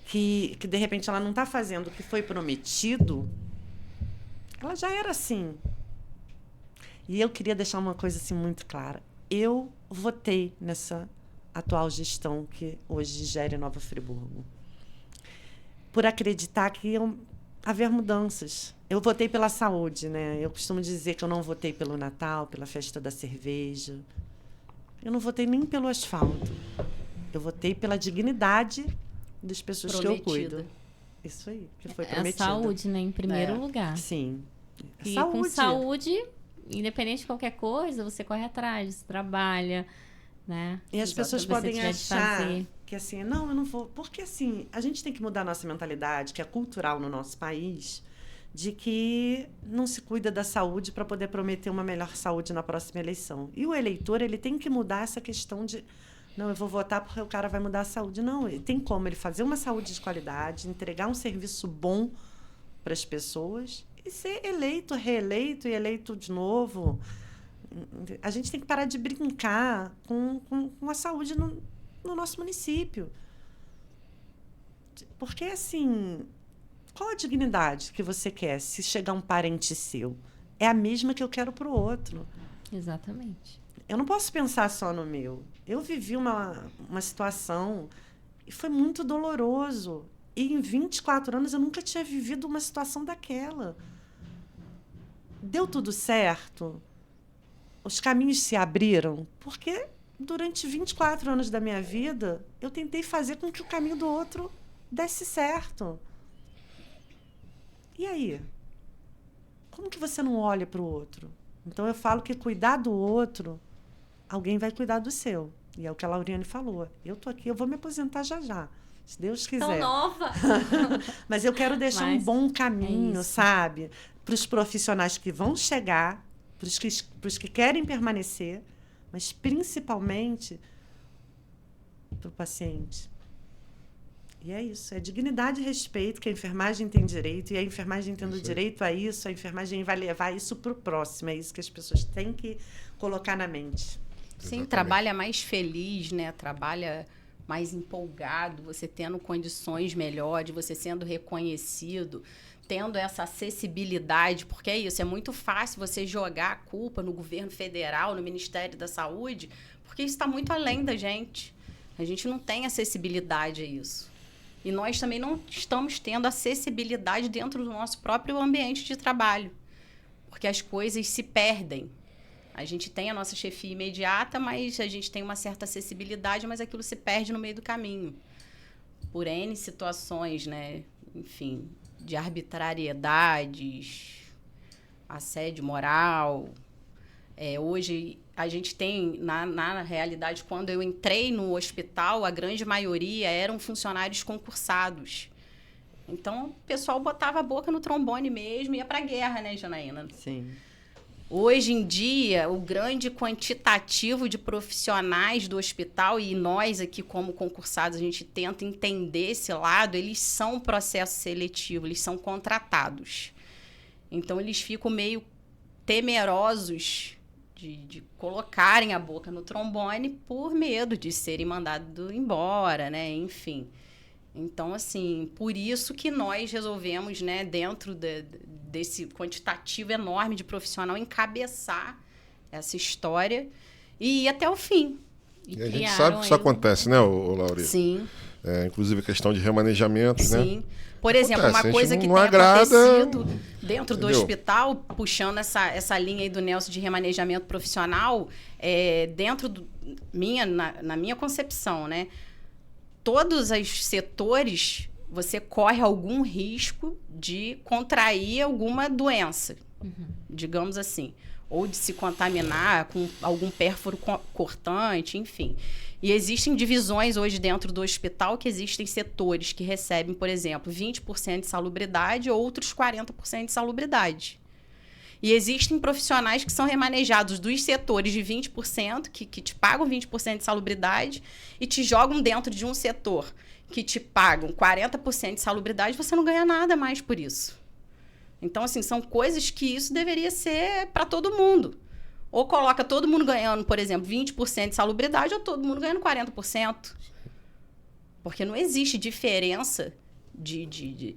que de repente ela não está fazendo o que foi prometido, ela já era assim. E eu queria deixar uma coisa assim muito clara. Eu votei nessa atual gestão que hoje gere Nova Friburgo, por acreditar que iam haver mudanças. Eu votei pela saúde, né? Eu costumo dizer que eu não votei pelo Natal, pela festa da cerveja. Eu não votei nem pelo asfalto. Eu votei pela dignidade das pessoas Prometida. que eu cuido. Isso aí, que foi A prometido. saúde, né, em primeiro lugar. Sim. E com saúde, independente de qualquer coisa, você corre atrás, você trabalha, né? E as pessoas Se você podem tiver de achar fazer. que assim, não, eu não vou. Porque assim, a gente tem que mudar a nossa mentalidade, que é cultural no nosso país, de que não se cuida da saúde para poder prometer uma melhor saúde na próxima eleição. E o eleitor, ele tem que mudar essa questão de não, eu vou votar porque o cara vai mudar a saúde. Não, tem como ele fazer uma saúde de qualidade, entregar um serviço bom para as pessoas e ser eleito, reeleito e eleito de novo. A gente tem que parar de brincar com a saúde no nosso município. Porque, assim, qual a dignidade que você quer se chegar um parente seu? É a mesma que eu quero para o outro. Exatamente. Eu não posso pensar só no meu. Eu vivi uma situação e foi muito doloroso. E em 24 anos eu nunca tinha vivido uma situação daquela. Deu tudo certo? Os caminhos se abriram? Porque durante 24 anos da minha vida eu tentei fazer com que o caminho do outro desse certo. E aí? Como que você não olha para o outro? Então eu falo que cuidar do outro, alguém vai cuidar do seu. E é o que a Lauriane falou. Eu tô aqui, eu vou me aposentar já já, se Deus quiser. Tão nova! Mas eu quero deixar um bom caminho, sabe? Para os profissionais que vão chegar, para os que querem permanecer, mas principalmente para o paciente. E é isso, é dignidade e respeito que a enfermagem tem direito, e a enfermagem tendo direito a isso, a enfermagem vai levar isso para o próximo. É isso que as pessoas têm que colocar na mente. Sim, trabalha mais feliz, né? Trabalha mais empolgado, você tendo condições melhores, você sendo reconhecido, tendo essa acessibilidade, porque é isso, é muito fácil você jogar a culpa no governo federal, no Ministério da Saúde, porque isso está muito além da gente. A gente não tem acessibilidade a isso. E nós também não estamos tendo acessibilidade dentro do nosso próprio ambiente de trabalho, porque as coisas se perdem. A gente tem a nossa chefia imediata, mas a gente tem uma certa acessibilidade, mas aquilo se perde no meio do caminho. Por N situações, né? Enfim, de arbitrariedades, assédio moral. Hoje, a gente tem, na realidade, quando eu entrei no hospital, a grande maioria eram funcionários concursados. Então, o pessoal botava a boca no trombone mesmo e ia para a guerra, né, Janaína? Sim. Hoje em dia, o grande quantitativo de profissionais do hospital, e nós aqui como concursados, a gente tenta entender esse lado, eles são processo seletivo, eles são contratados. Então, eles ficam meio temerosos de colocarem a boca no trombone por medo de serem mandados embora, né? Enfim. Então, assim, por isso que nós resolvemos, né, dentro desse quantitativo enorme de profissional, encabeçar essa história e ir até o fim. E a gente sabe que isso acontece, né, Lauri? Sim. Inclusive a questão de remanejamento, né? Sim. Por exemplo, Acontece, uma coisa que não tem agrada, acontecido dentro do entendeu? hospital, puxando essa linha aí do Nelson de remanejamento profissional, na minha concepção, né? Todos os setores, você corre algum risco de contrair alguma doença, digamos assim. Ou de se contaminar com algum pérfuro cortante, enfim. E existem divisões hoje dentro do hospital que existem setores que recebem, por exemplo, 20% de salubridade, outros 40% de salubridade. E existem profissionais que são remanejados dos setores de 20%, que te pagam 20% de salubridade, e te jogam dentro de um setor que te pagam 40% de salubridade, você não ganha nada mais por isso. Então, assim, são coisas que isso deveria ser para todo mundo. Ou coloca todo mundo ganhando, por exemplo, 20% de salubridade, ou todo mundo ganhando 40%. Porque não existe diferença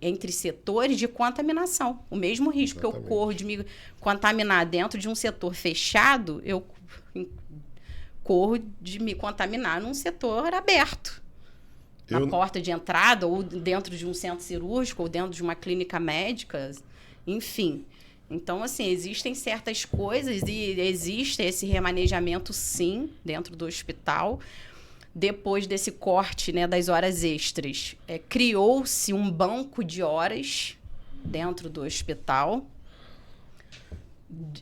entre setores de contaminação. O mesmo risco que eu corro de me contaminar dentro de um setor fechado, eu corro de me contaminar num setor aberto. Na porta de entrada, ou dentro de um centro cirúrgico, ou dentro de uma clínica médica, enfim. Então, assim, existem certas coisas e existe esse remanejamento, sim, dentro do hospital. Depois desse corte, né, das horas extras, criou-se um banco de horas dentro do hospital.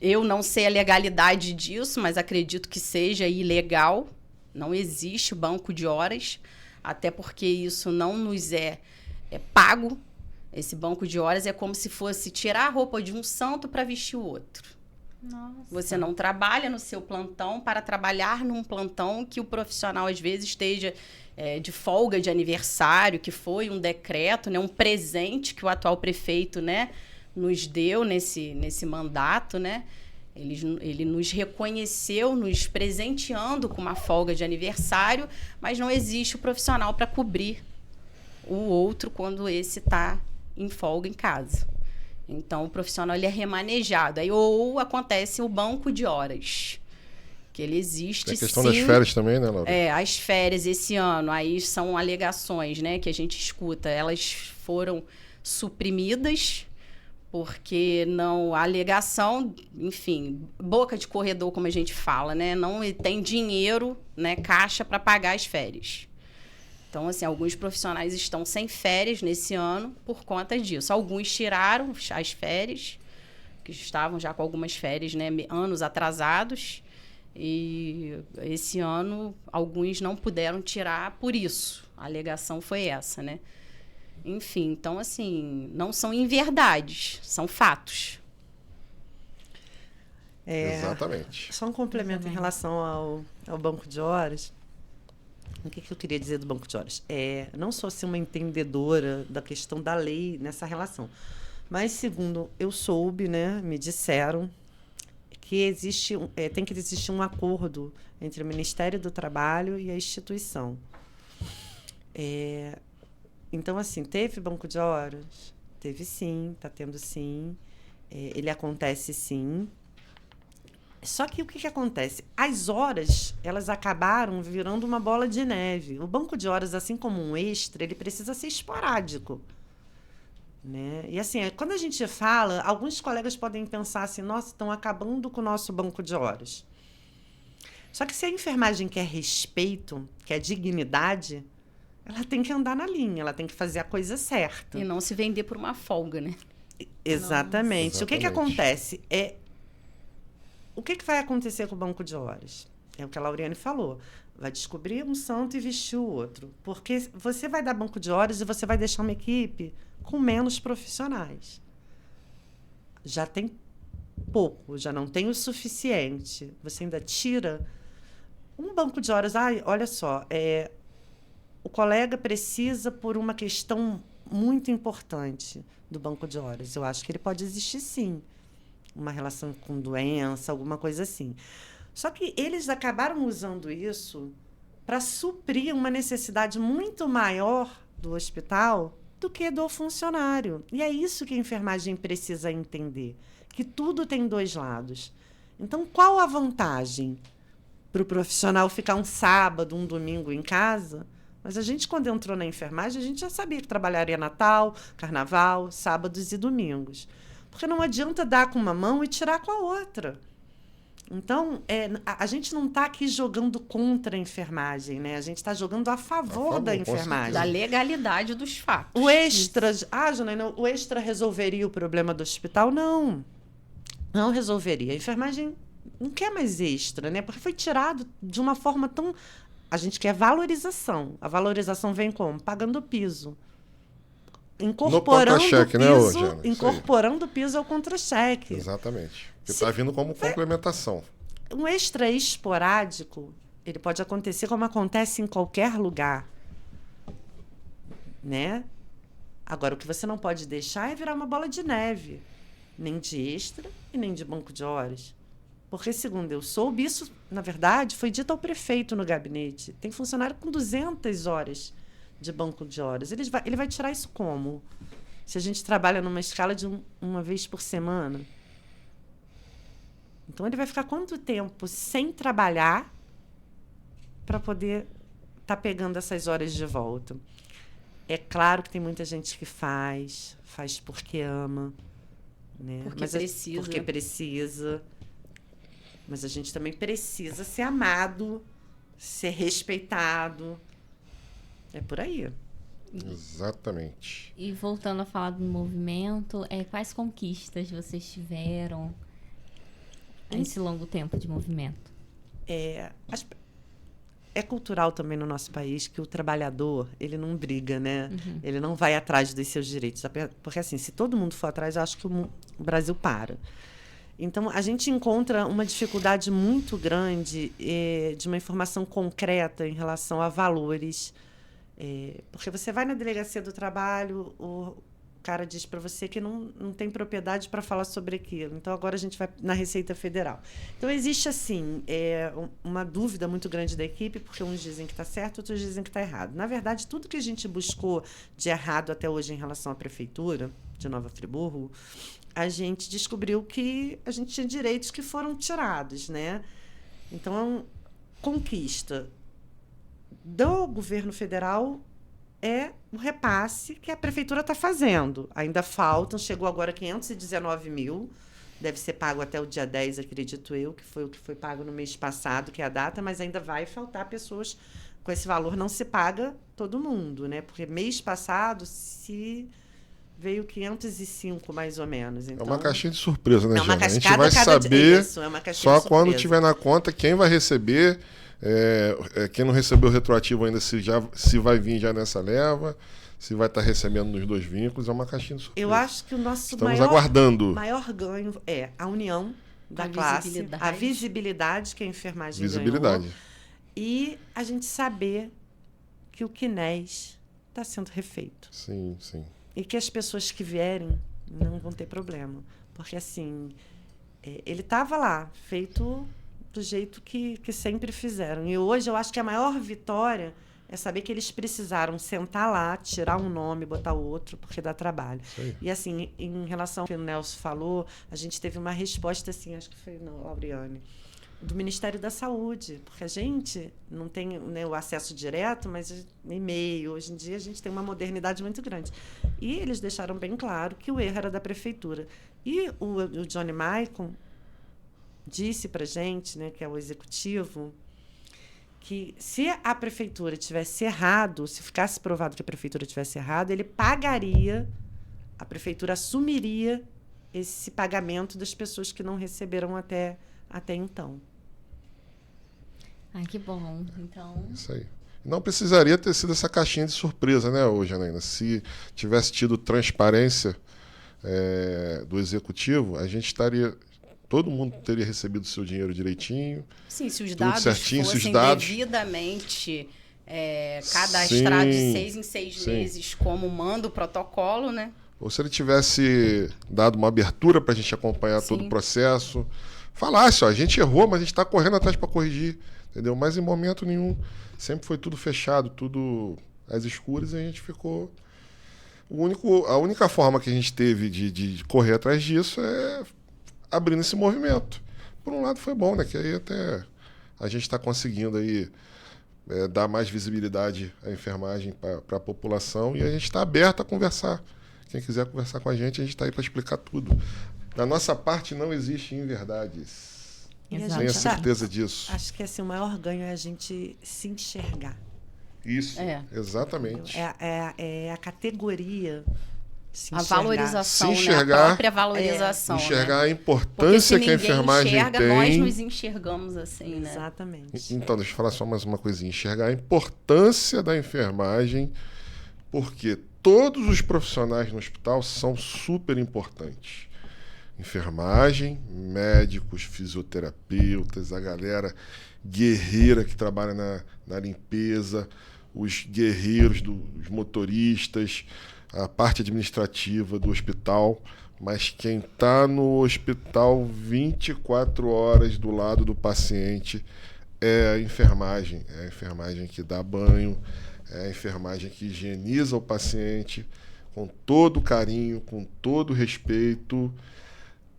Eu não sei a legalidade disso, mas acredito que seja ilegal. Não existe banco de horas, até porque isso não nos é pago. Esse banco de horas é como se fosse tirar a roupa de um santo para vestir o outro. Nossa. Você não trabalha no seu plantão para trabalhar num plantão que o profissional, às vezes, esteja de folga de aniversário, que foi um decreto, né, um presente que o atual prefeito, né, nos deu nesse mandato, né? Ele nos reconheceu, nos presenteando com uma folga de aniversário, mas não existe o profissional para cobrir o outro quando esse está em folga em casa. Então, o profissional ele é remanejado. Aí, ou acontece o banco de horas, que ele existe, sim. A questão das férias também, né, Laura? As férias esse ano, aí são alegações, né, que a gente escuta. Elas foram suprimidas, porque não... A alegação, enfim, boca de corredor, como a gente fala, né, não tem dinheiro, né, caixa para pagar as férias. Então, assim, alguns profissionais estão sem férias nesse ano por conta disso. Alguns tiraram as férias, que estavam já com algumas férias, né, anos atrasados. E esse ano, alguns não puderam tirar por isso. A alegação foi essa, né? Enfim, então, assim, não são inverdades, são fatos. Exatamente. Só um complemento em relação ao banco de horas. O que eu queria dizer do banco de horas? Não sou assim, uma entendedora da questão da lei nessa relação, mas segundo eu soube, né, me disseram que tem que existir um acordo entre o Ministério do Trabalho e a instituição. Então, assim, teve banco de horas? Teve sim, está tendo sim, ele acontece sim. Só que o que acontece? As horas, elas acabaram virando uma bola de neve. O banco de horas, assim como um extra, ele precisa ser esporádico, né? E assim, quando a gente fala, alguns colegas podem pensar assim, nossa, estão acabando com o nosso banco de horas. Só que se a enfermagem quer respeito, quer dignidade, ela tem que andar na linha, ela tem que fazer a coisa certa. E não se vender por uma folga, né? Exatamente. Nossa. O que acontece? O que vai acontecer com o banco de horas? É o que a Lauriane falou. Vai descobrir um santo e vestir o outro. Porque você vai dar banco de horas e você vai deixar uma equipe com menos profissionais. Já tem pouco, já não tem o suficiente, você ainda tira um banco de horas. Ai, olha só, o colega precisa por uma questão muito importante do banco de horas. Eu acho que ele pode existir, sim. Uma relação com doença, alguma coisa assim. Só que eles acabaram usando isso para suprir uma necessidade muito maior do hospital do que do funcionário. E é isso que a enfermagem precisa entender, que tudo tem dois lados. Então, qual a vantagem para o profissional ficar um sábado, um domingo em casa? Mas a gente, quando entrou na enfermagem, a gente já sabia que trabalharia Natal, Carnaval, sábados e domingos. Porque não adianta dar com uma mão e tirar com a outra. Então, a gente não está aqui jogando contra a enfermagem, né? A gente está jogando a favor da enfermagem. Da legalidade dos fatos. O extra... Janaína, o extra resolveria o problema do hospital? Não. Não resolveria. A enfermagem não quer mais extra, né? Porque foi tirado de uma forma tão... A gente quer valorização. A valorização vem como? Pagando o piso. Incorporando o piso, né, hoje, incorporando o piso ao contra-cheque. Exatamente. Porque está vindo como complementação. Um extra esporádico, ele pode acontecer como acontece em qualquer lugar. Né? Agora, o que você não pode deixar é virar uma bola de neve. Nem de extra e nem de banco de horas. Porque, segundo eu soube, isso, na verdade, foi dito ao prefeito no gabinete. Tem funcionário com 200 horas de banco de horas. Ele vai tirar isso como? Se a gente trabalha numa escala de uma vez por semana. Então, ele vai ficar quanto tempo sem trabalhar para poder estar pegando essas horas de volta? É claro que tem muita gente que faz porque ama. Né? Porque precisa. Mas a gente também precisa ser amado, ser respeitado. É por aí. Exatamente. E voltando a falar do movimento, quais conquistas vocês tiveram nesse longo tempo de movimento? É cultural também no nosso país que o trabalhador, ele não briga, né? Uhum. Ele não vai atrás dos seus direitos. Porque, assim, se todo mundo for atrás, eu acho que o Brasil para. Então, a gente encontra uma dificuldade muito grande de uma informação concreta em relação a valores. Porque você vai na delegacia do trabalho, o cara diz para você que não tem propriedade para falar sobre aquilo. Então, agora a gente vai na Receita Federal. Então, existe, assim, uma dúvida muito grande da equipe, porque uns dizem que está certo, outros dizem que está errado. Na verdade, tudo que a gente buscou de errado até hoje em relação à Prefeitura de Nova Friburgo, a gente descobriu que a gente tinha direitos que foram tirados, né? Então, conquista do governo federal é o repasse que a prefeitura está fazendo. Ainda faltam, chegou agora 519 mil, deve ser pago até o dia 10, acredito eu, que foi o que foi pago no mês passado, que é a data, mas ainda vai faltar pessoas com esse valor, não se paga todo mundo, né? Porque mês passado veio 505, mais ou menos. Então, é uma caixinha de surpresa, né, Jana? A gente vai saber só quando tiver na conta quem vai receber, quem não recebeu o retroativo ainda, se vai vir já nessa leva, se vai estar recebendo nos dois vínculos, é uma caixinha de surpresa. Eu acho que o nosso maior ganho é a união da classe, a visibilidade que a enfermagem ganhou, e a gente saber que o CNES está sendo refeito. Sim, sim. E que as pessoas que vierem não vão ter problema. Porque, assim, ele estava lá, feito do jeito que sempre fizeram. E hoje eu acho que a maior vitória é saber que eles precisaram sentar lá, tirar um nome, botar o outro, porque dá trabalho. Sim. E, assim, em relação ao que o Nelson falou, a gente teve uma resposta, assim, acho que foi na Lauriane, do Ministério da Saúde, porque a gente não tem, né, o acesso direto, mas e-mail, hoje em dia a gente tem uma modernidade muito grande. E eles deixaram bem claro que o erro era da prefeitura. E o Johnny Maicon disse para a gente, né, que é o executivo, que se a prefeitura tivesse errado, se ficasse provado que a prefeitura tivesse errado, ele pagaria, a prefeitura assumiria esse pagamento das pessoas que não receberam até então. Ai, que bom. Então... Isso aí. Não precisaria ter sido essa caixinha de surpresa, né, hoje, Janaína? Se tivesse tido transparência do executivo, a gente estaria todo mundo teria recebido o seu dinheiro direitinho. Sim, se os tudo dados certinho, se os fossem dados- devidamente cadastrados Sim, de 6 em 6 sim. meses, como manda o protocolo, né? Ou se ele tivesse dado uma abertura para a gente acompanhar todo Sim. o processo, falasse, ó, a gente errou, mas a gente está correndo atrás para corrigir, entendeu? Mas em momento nenhum, sempre foi tudo fechado, tudo às escuras, e a gente ficou... A única forma que a gente teve de correr atrás disso é abrindo esse movimento. Por um lado foi bom, né? Que aí até a gente está conseguindo aí dar mais visibilidade à enfermagem para a população, e a gente está aberto a conversar. Quem quiser conversar com a gente está aí para explicar tudo. Da nossa parte não existe inverdades. E a Exato. Tenha gente certeza disso. Acho que assim, o maior ganho é a gente se enxergar. Isso, É. exatamente. É a categoria se A enxergar. valorização, Se né? A enxergar- própria valorização. Enxergar né? a Porque se importância que a ninguém enfermagem enxerga, tem. nós nos enxergamos assim, né? Exatamente. Então, deixa eu falar só mais uma coisinha. Enxergar a importância da enfermagem, porque todos os profissionais no hospital são super importantes. Enfermagem, médicos, fisioterapeutas, a galera guerreira que trabalha na limpeza, os guerreiros os motoristas, a parte administrativa do hospital, mas quem está no hospital 24 horas do lado do paciente é a enfermagem. É a enfermagem que dá banho, é a enfermagem que higieniza o paciente com todo carinho, com todo respeito.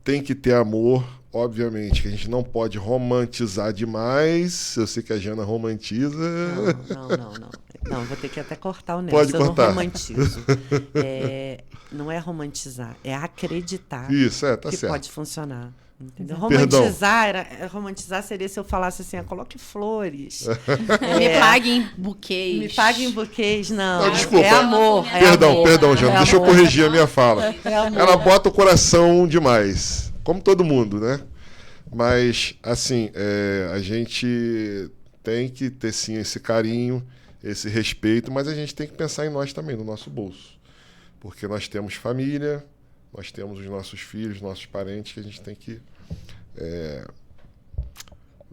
Tem que ter amor, obviamente, que a gente não pode romantizar demais. Eu sei que a Jana romantiza. Não, vou ter que até cortar o Pode Nelson. Eu cortar. não romantizo. Não é romantizar, é acreditar Isso, tá que certo. pode funcionar. Entendeu? Perdão. Romantizar seria se eu falasse assim, coloque flores. Me paguem buquês. Me paguem buquês, não. Não, desculpa. É amor. É Perdão, amor. perdão, Jana. É Deixa eu amor. corrigir a minha fala. É amor. Ela bota o coração demais, como todo mundo, né? Mas, assim, a gente tem que ter, sim, esse carinho, esse respeito, mas a gente tem que pensar em nós também, no nosso bolso. Porque nós temos família, nós temos os nossos filhos, nossos parentes, que a gente tem que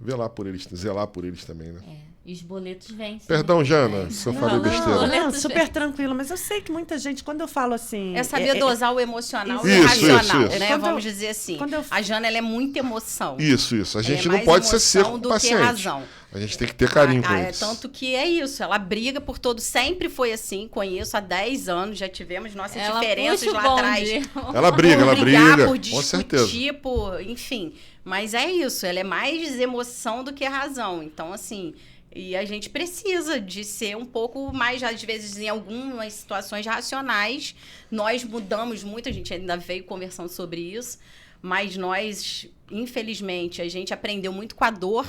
zelar por eles também, né? E os boletos vêm. Perdão, Jana, se eu falei besteira. Não, super tranquilo, mas eu sei que muita gente, quando eu falo assim... É saber dosar o emocional e o Isso, racional, isso. né? Quando Vamos eu- dizer assim. quando eu- A Jana, ela é muita emoção. Isso. A Ela gente é não mais pode ser emoção seco com do o que paciente. razão. A gente tem que ter carinho com eles. Tanto que é isso, ela briga por todos, sempre foi assim, conheço há 10 anos, já tivemos nossas Ela diferenças puxa o lá bonde. atrás. Ela briga, por brigar, por com certeza. discutir, por, enfim. Mas é isso, ela é mais emoção do que razão. Então, assim, e a gente precisa de ser um pouco mais, às vezes, em algumas situações racionais. Nós mudamos muito, a gente ainda veio conversando sobre isso, mas nós, infelizmente, a gente aprendeu muito com a dor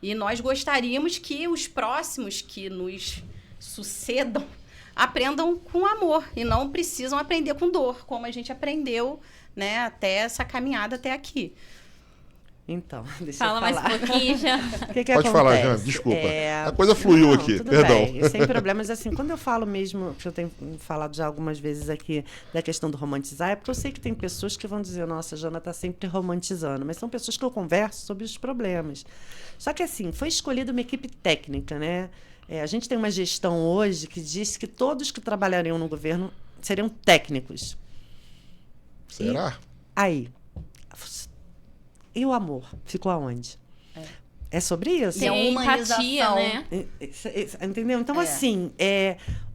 e nós gostaríamos que os próximos que nos sucedam aprendam com amor e não precisam aprender com dor, como a gente aprendeu, né, até essa caminhada até aqui. Então, deixa Fala eu mais falar. um pouquinho já. O que Pode acontece? falar, Jana, desculpa. A coisa fluiu aqui, tudo perdão. Bem, sem problemas. Assim, quando eu falo mesmo, que eu tenho falado já algumas vezes aqui da questão do romantizar, é porque eu sei que tem pessoas que vão dizer, nossa, a Jana está sempre romantizando, mas são pessoas que eu converso sobre os problemas. Só que assim, foi escolhida uma equipe técnica, né? A gente tem uma gestão hoje que diz que todos que trabalhariam no governo seriam técnicos. Será? Aí, e o amor? Ficou aonde? É sobre isso? E a Tem empatia, humanização. né? Entendeu? Então, É. assim,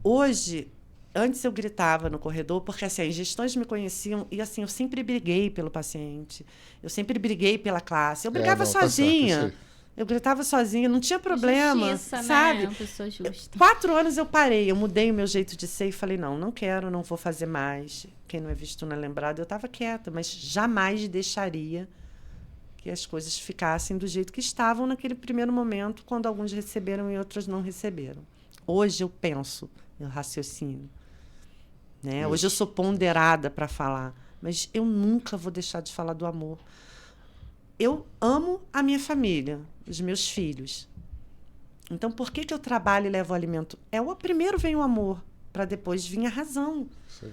hoje, antes eu gritava no corredor, porque assim, as gestões me conheciam e assim, eu sempre briguei pelo paciente, eu sempre briguei pela classe, eu brigava não, tá certo, sozinha. isso aí. Eu gritava sozinha, não tinha problema, Justiça, sabe? né? Uma pessoa justa. 4 anos eu parei, eu mudei o meu jeito de ser e falei, não quero, não vou fazer mais. Quem não é visto não é lembrado. Eu estava quieta, mas jamais deixaria que as coisas ficassem do jeito que estavam naquele primeiro momento, quando alguns receberam e outros não receberam. Hoje eu penso, eu raciocínio. Né? Hoje eu sou ponderada para falar, mas eu nunca vou deixar de falar do amor. Eu amo a minha família, os meus filhos. Então, por que eu trabalho e levo alimento? Primeiro vem o amor, para depois vir a razão. Sim.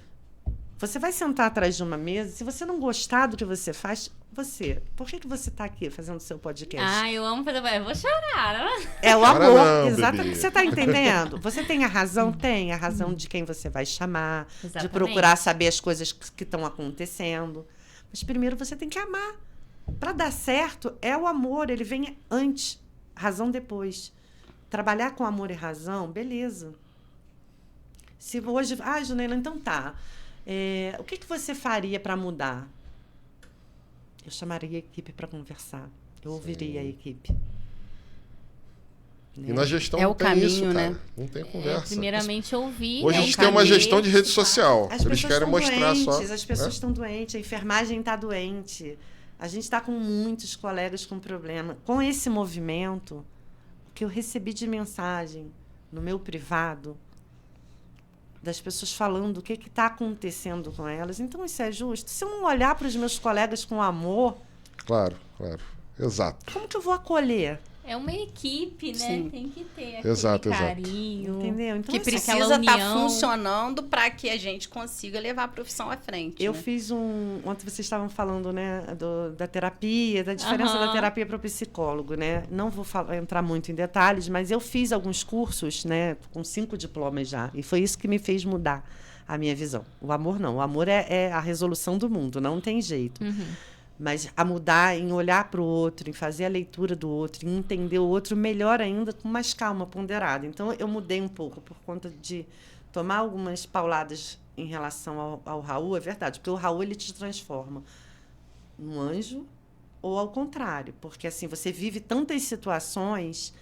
Você vai sentar atrás de uma mesa, se você não gostar do que você faz, Você, por que você está aqui fazendo seu podcast? Ah, eu amo fazer... Eu vou chorar, né? É o Chora amor, não, exatamente. bebê. Você está entendendo? Você tem a razão? Tem a razão de quem você vai chamar, de Exatamente. procurar saber as coisas que estão acontecendo. Mas primeiro você tem que amar. Para dar certo, é o amor, ele vem antes, razão depois. Trabalhar com amor e razão, beleza. Se hoje... Ah, Janaína, então tá. O que você faria para mudar? Eu chamaria a equipe para conversar. Eu ouviria a equipe. E na gestão É não o tem caminho, isso, cara. né? Não tem conversa. Primeiramente ouvir. Hoje né, a gente o tem uma caminho, gestão de rede social. As Eles pessoas querem estão mostrar doentes, só. as pessoas né? estão doentes, a enfermagem está doente. A gente está com muitos colegas com problema. Com esse movimento, o que eu recebi de mensagem no meu privado, das pessoas falando o que está acontecendo com elas. Então, isso é justo. Se eu não olhar para os meus colegas com amor, Claro. Exato. como que eu vou acolher? É uma equipe, né? Sim. Tem que ter aquele Exato. carinho. Entendeu? Então, Que assim, precisa estar união. funcionando para que a gente consiga levar a profissão à frente. eu né? fiz ontem vocês estavam falando, né, da terapia, da diferença Aham. da terapia para o psicólogo, né? Não vou entrar muito em detalhes, mas eu fiz alguns cursos, né, com 5 diplomas já, e foi isso que me fez mudar a minha visão. O amor não, o amor é a resolução do mundo, não tem jeito. Mas a mudar em olhar para o outro, em fazer a leitura do outro, em entender o outro melhor ainda, com mais calma, ponderada. Então, eu mudei um pouco por conta de tomar algumas pauladas em relação ao Raul, é verdade, porque o Raul ele te transforma num anjo ou ao contrário, porque assim, você vive tantas situações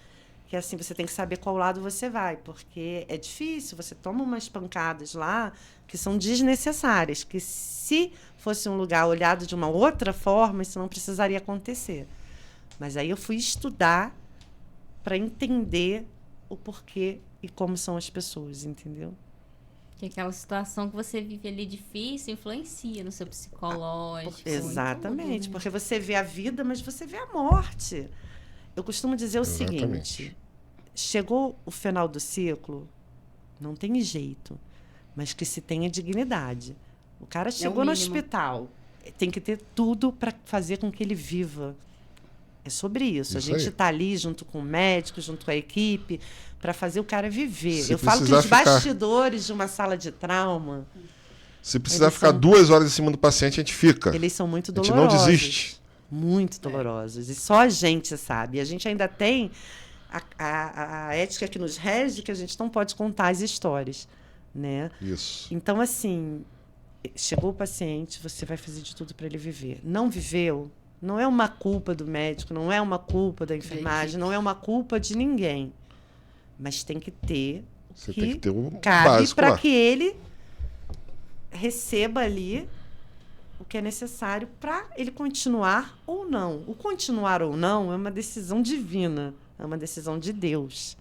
que assim, você tem que saber qual lado você vai, porque é difícil, você toma umas pancadas lá que são desnecessárias, que se fosse um lugar olhado de uma outra forma, isso não precisaria acontecer. Mas aí eu fui estudar para entender o porquê e como são as pessoas, entendeu? Que aquela situação que você vive ali difícil influencia no seu psicológico. Exatamente, em tudo, né? porque você vê a vida, mas você vê a morte. Eu costumo dizer o Exatamente. seguinte: chegou o final do ciclo, não tem jeito, mas que se tenha dignidade. O cara chegou no mínimo. hospital, tem que ter tudo para fazer com que ele viva. É sobre isso. A Isso gente aí. está ali junto com o médico, junto com a equipe, para fazer o cara viver. Se Eu falo que precisar os ficar- bastidores de uma sala de trauma, Se precisar Eles ficar são- 2 horas em cima do paciente, a gente fica. eles são muito A gente dolorosos. não desiste. Muito dolorosos. E só a gente sabe. E a gente ainda tem a ética que nos rege, que a gente não pode contar as histórias, né? Isso. Então, assim, chegou o paciente, você vai fazer de tudo para ele viver. Não viveu, não é uma culpa do médico, não é uma culpa da enfermagem, não é uma culpa de ninguém. Mas tem que ter o Você que tem que ter o cabe básico para lá. que ele receba ali o que é necessário para ele continuar ou não. O continuar ou não é uma decisão divina, é uma decisão de Deus.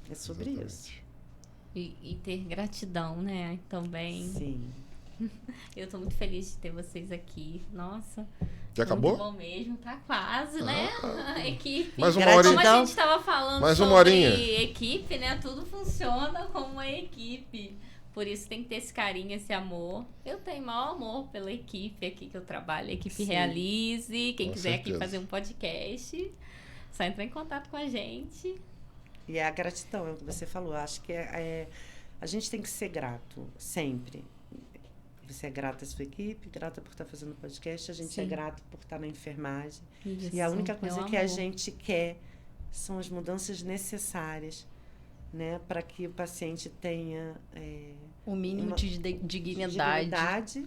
É sobre isso. E ter gratidão, né? Também. Sim. Eu tô muito feliz de ter vocês aqui. Nossa. Já acabou? Muito bom mesmo. Tá quase, né? A equipe. Mais uma Gratidão. horinha. Como a gente tava falando Mais uma sobre horinha. equipe, né? Tudo funciona como uma equipe. Por isso tem que ter esse carinho, esse amor. Eu tenho maior amor pela equipe aqui que eu trabalho. A equipe Sim. Realize. Quem Com quiser aqui certeza. fazer um podcast, só entrar em contato com a gente. E é a gratidão, é o que você falou. Acho que a gente tem que ser grato, sempre. Você é grata à sua equipe, grata por estar fazendo o podcast, a gente Sim. é grato por estar na enfermagem. Isso, E a única meu coisa que a amor. gente quer são as mudanças necessárias, né, para que o paciente tenha O mínimo uma- de dignidade. dignidade.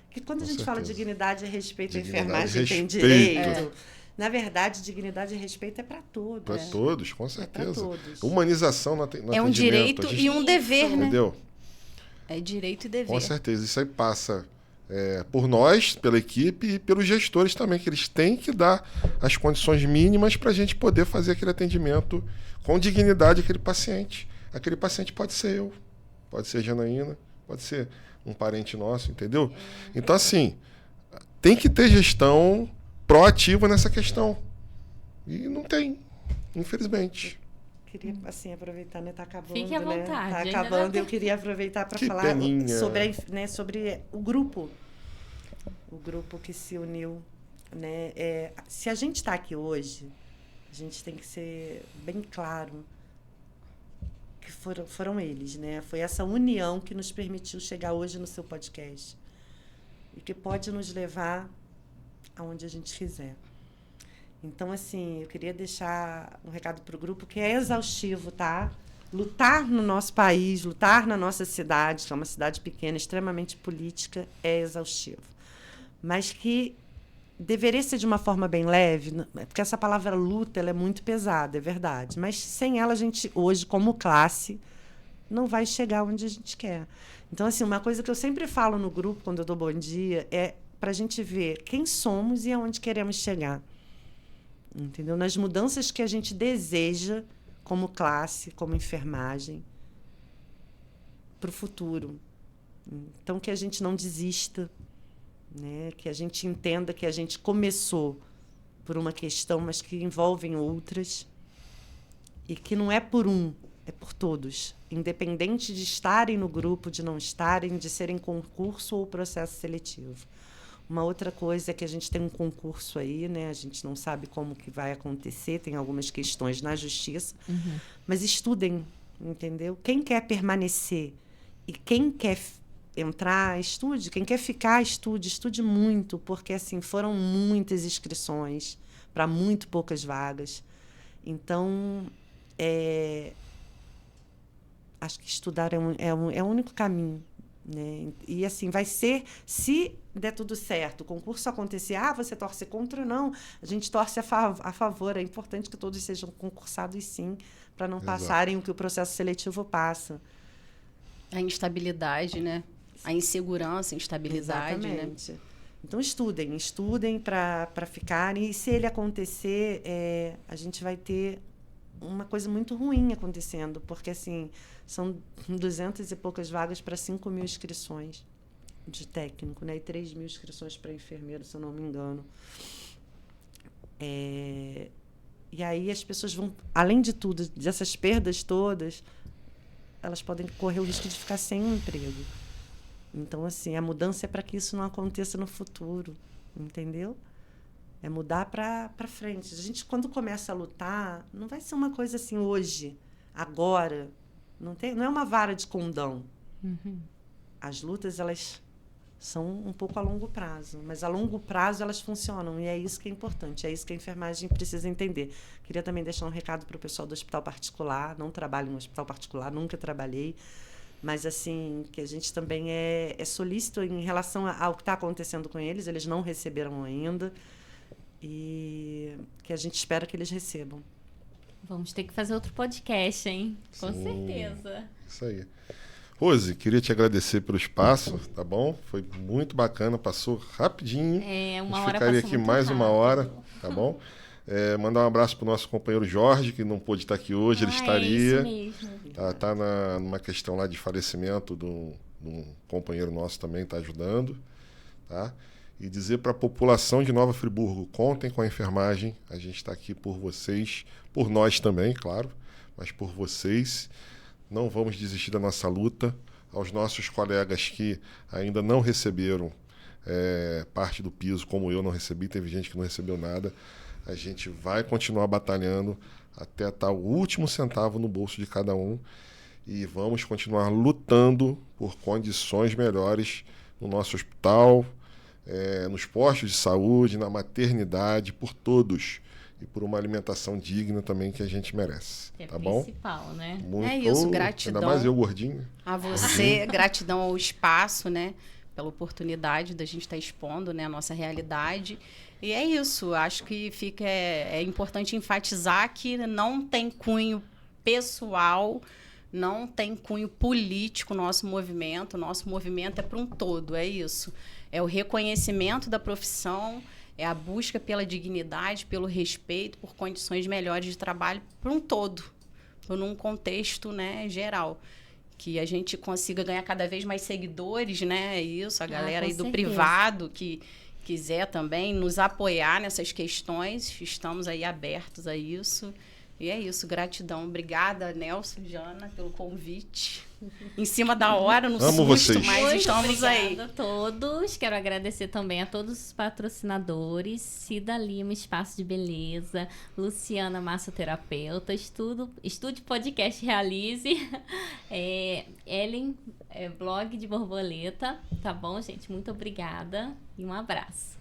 Que quando a Com gente fala certeza. dignidade e respeito à Dignidade e enfermagem tem respeito. direito. Na verdade, dignidade e respeito é para todos. Para todos, com É para certeza. todos. Humanização no É um atendimento, direito a e gente- um dever, né? Entendeu? É direito e dever. Com certeza. Isso aí passa por nós, pela equipe e pelos gestores também, que eles têm que dar as condições mínimas para a gente poder fazer aquele atendimento com dignidade àquele paciente. Aquele paciente pode ser eu, pode ser Janaína, pode ser um parente nosso, entendeu? Então, assim, tem que ter gestão proativa nessa questão. E não tem, infelizmente. Queria, assim, aproveitar, né? Tá acabando, Fique à né? vontade, Tá ainda dá acabando. Eu tempo. queria aproveitar para Que falar peninha. sobre, sobre o grupo. o grupo que se uniu, né? Se a gente está aqui hoje, a gente tem que ser bem claro que foram eles, né? Foi essa união que nos permitiu chegar hoje no seu podcast e que pode nos levar aonde a gente quiser. Então, assim, eu queria deixar um recado para o grupo que é exaustivo, tá? Lutar no nosso país, lutar na nossa cidade, que é uma cidade pequena, extremamente política, é exaustivo. Mas que deveria ser de uma forma bem leve, porque essa palavra luta ela é muito pesada, é verdade. Mas sem ela, a gente, hoje, como classe, não vai chegar onde a gente quer. Então, assim, uma coisa que eu sempre falo no grupo, quando eu dou bom dia, é para a gente ver quem somos e aonde queremos chegar. Entendeu? Nas mudanças que a gente deseja como classe, como enfermagem, para o futuro. Então, que a gente não desista, né? Que a gente entenda que a gente começou por uma questão, mas que envolve outras, e que não é por um, é por todos, independente de estarem no grupo, de não estarem, de serem concurso ou processo seletivo. Uma outra coisa é que a gente tem um concurso aí, né? A gente não sabe como que vai acontecer, tem algumas questões na justiça, mas estudem, entendeu? Quem quer permanecer e quem quer entrar, estude. Quem quer ficar, estude muito, porque assim foram muitas inscrições para muito poucas vagas. Então, acho que estudar é o único caminho, né? E assim vai ser, se der tudo certo, o concurso acontecer, você torce contra ou não, a gente torce a favor. É importante que todos sejam concursados, sim, para não passarem o que o processo seletivo passa. A instabilidade, né? A insegurança, a instabilidade, exatamente, né? Então, estudem para ficarem. E se ele acontecer, a gente vai ter uma coisa muito ruim acontecendo, porque assim, são 200 e poucas vagas para 5.000 inscrições de técnico, né? E 3.000 inscrições para enfermeiro, se eu não me engano. E aí as pessoas vão, além de tudo, dessas perdas todas, elas podem correr o risco de ficar sem um emprego. Então, assim, a mudança é para que isso não aconteça no futuro, entendeu? É mudar para frente. A gente, quando começa a lutar, não vai ser uma coisa assim hoje, agora. Não é uma vara de condão. As lutas, elas são um pouco a longo prazo, mas a longo prazo elas funcionam, e é isso que é importante, é isso que a enfermagem precisa entender. Queria também deixar um recado para o pessoal do hospital particular. Não trabalho em um hospital particular, nunca trabalhei, mas assim, que a gente também é solícito em relação ao que está acontecendo com eles. Eles não receberam ainda, e que a gente espera que eles recebam. Vamos ter que fazer outro podcast, hein? Com certeza. Isso aí. Rose, queria te agradecer pelo espaço, tá bom? Foi muito bacana, passou rapidinho. Uma hora hora ficaria passou aqui muito mais rápido. uma hora, tá bom? Mandar um abraço pro nosso companheiro Jorge, que não pôde estar aqui hoje, ele estaria. É isso mesmo. Tá numa questão lá de falecimento de um companheiro nosso também, tá ajudando, tá? E dizer para a população de Nova Friburgo, contem com a enfermagem, a gente está aqui por vocês, por nós também, claro, mas por vocês. Não vamos desistir da nossa luta. Aos nossos colegas que ainda não receberam parte do piso, como eu não recebi, teve gente que não recebeu nada, a gente vai continuar batalhando até estar o último centavo no bolso de cada um, e vamos continuar lutando por condições melhores no nosso hospital, nos postos de saúde, na maternidade, por todos. E por uma alimentação digna também que a gente merece. Que é tá bom? Principal, né? Muito, É isso, gratidão. Ainda mais eu, gordinho. A você, gratidão ao espaço, né? Pela oportunidade da gente estar expondo, né, a nossa realidade. E é isso, acho que é importante enfatizar que não tem cunho pessoal, não tem cunho político o nosso movimento é para um todo, é isso. É o reconhecimento da profissão, é a busca pela dignidade, pelo respeito, por condições melhores de trabalho para um todo, por um contexto, né, geral. Que a gente consiga ganhar cada vez mais seguidores, né? Isso, a galera aí do privado que quiser também nos apoiar nessas questões, estamos aí abertos a isso. E é isso, gratidão. Obrigada, Nelson, Jana, pelo convite. Em cima da hora, no Amo susto, vocês. mas Muito estamos aí. obrigada a todos. Quero agradecer também a todos os patrocinadores. Cida Lima, Espaço de Beleza. Luciana, massoterapeuta. Estúdio Podcast Realize. Ellen, blog de borboleta. Tá bom, gente? Muito obrigada e um abraço.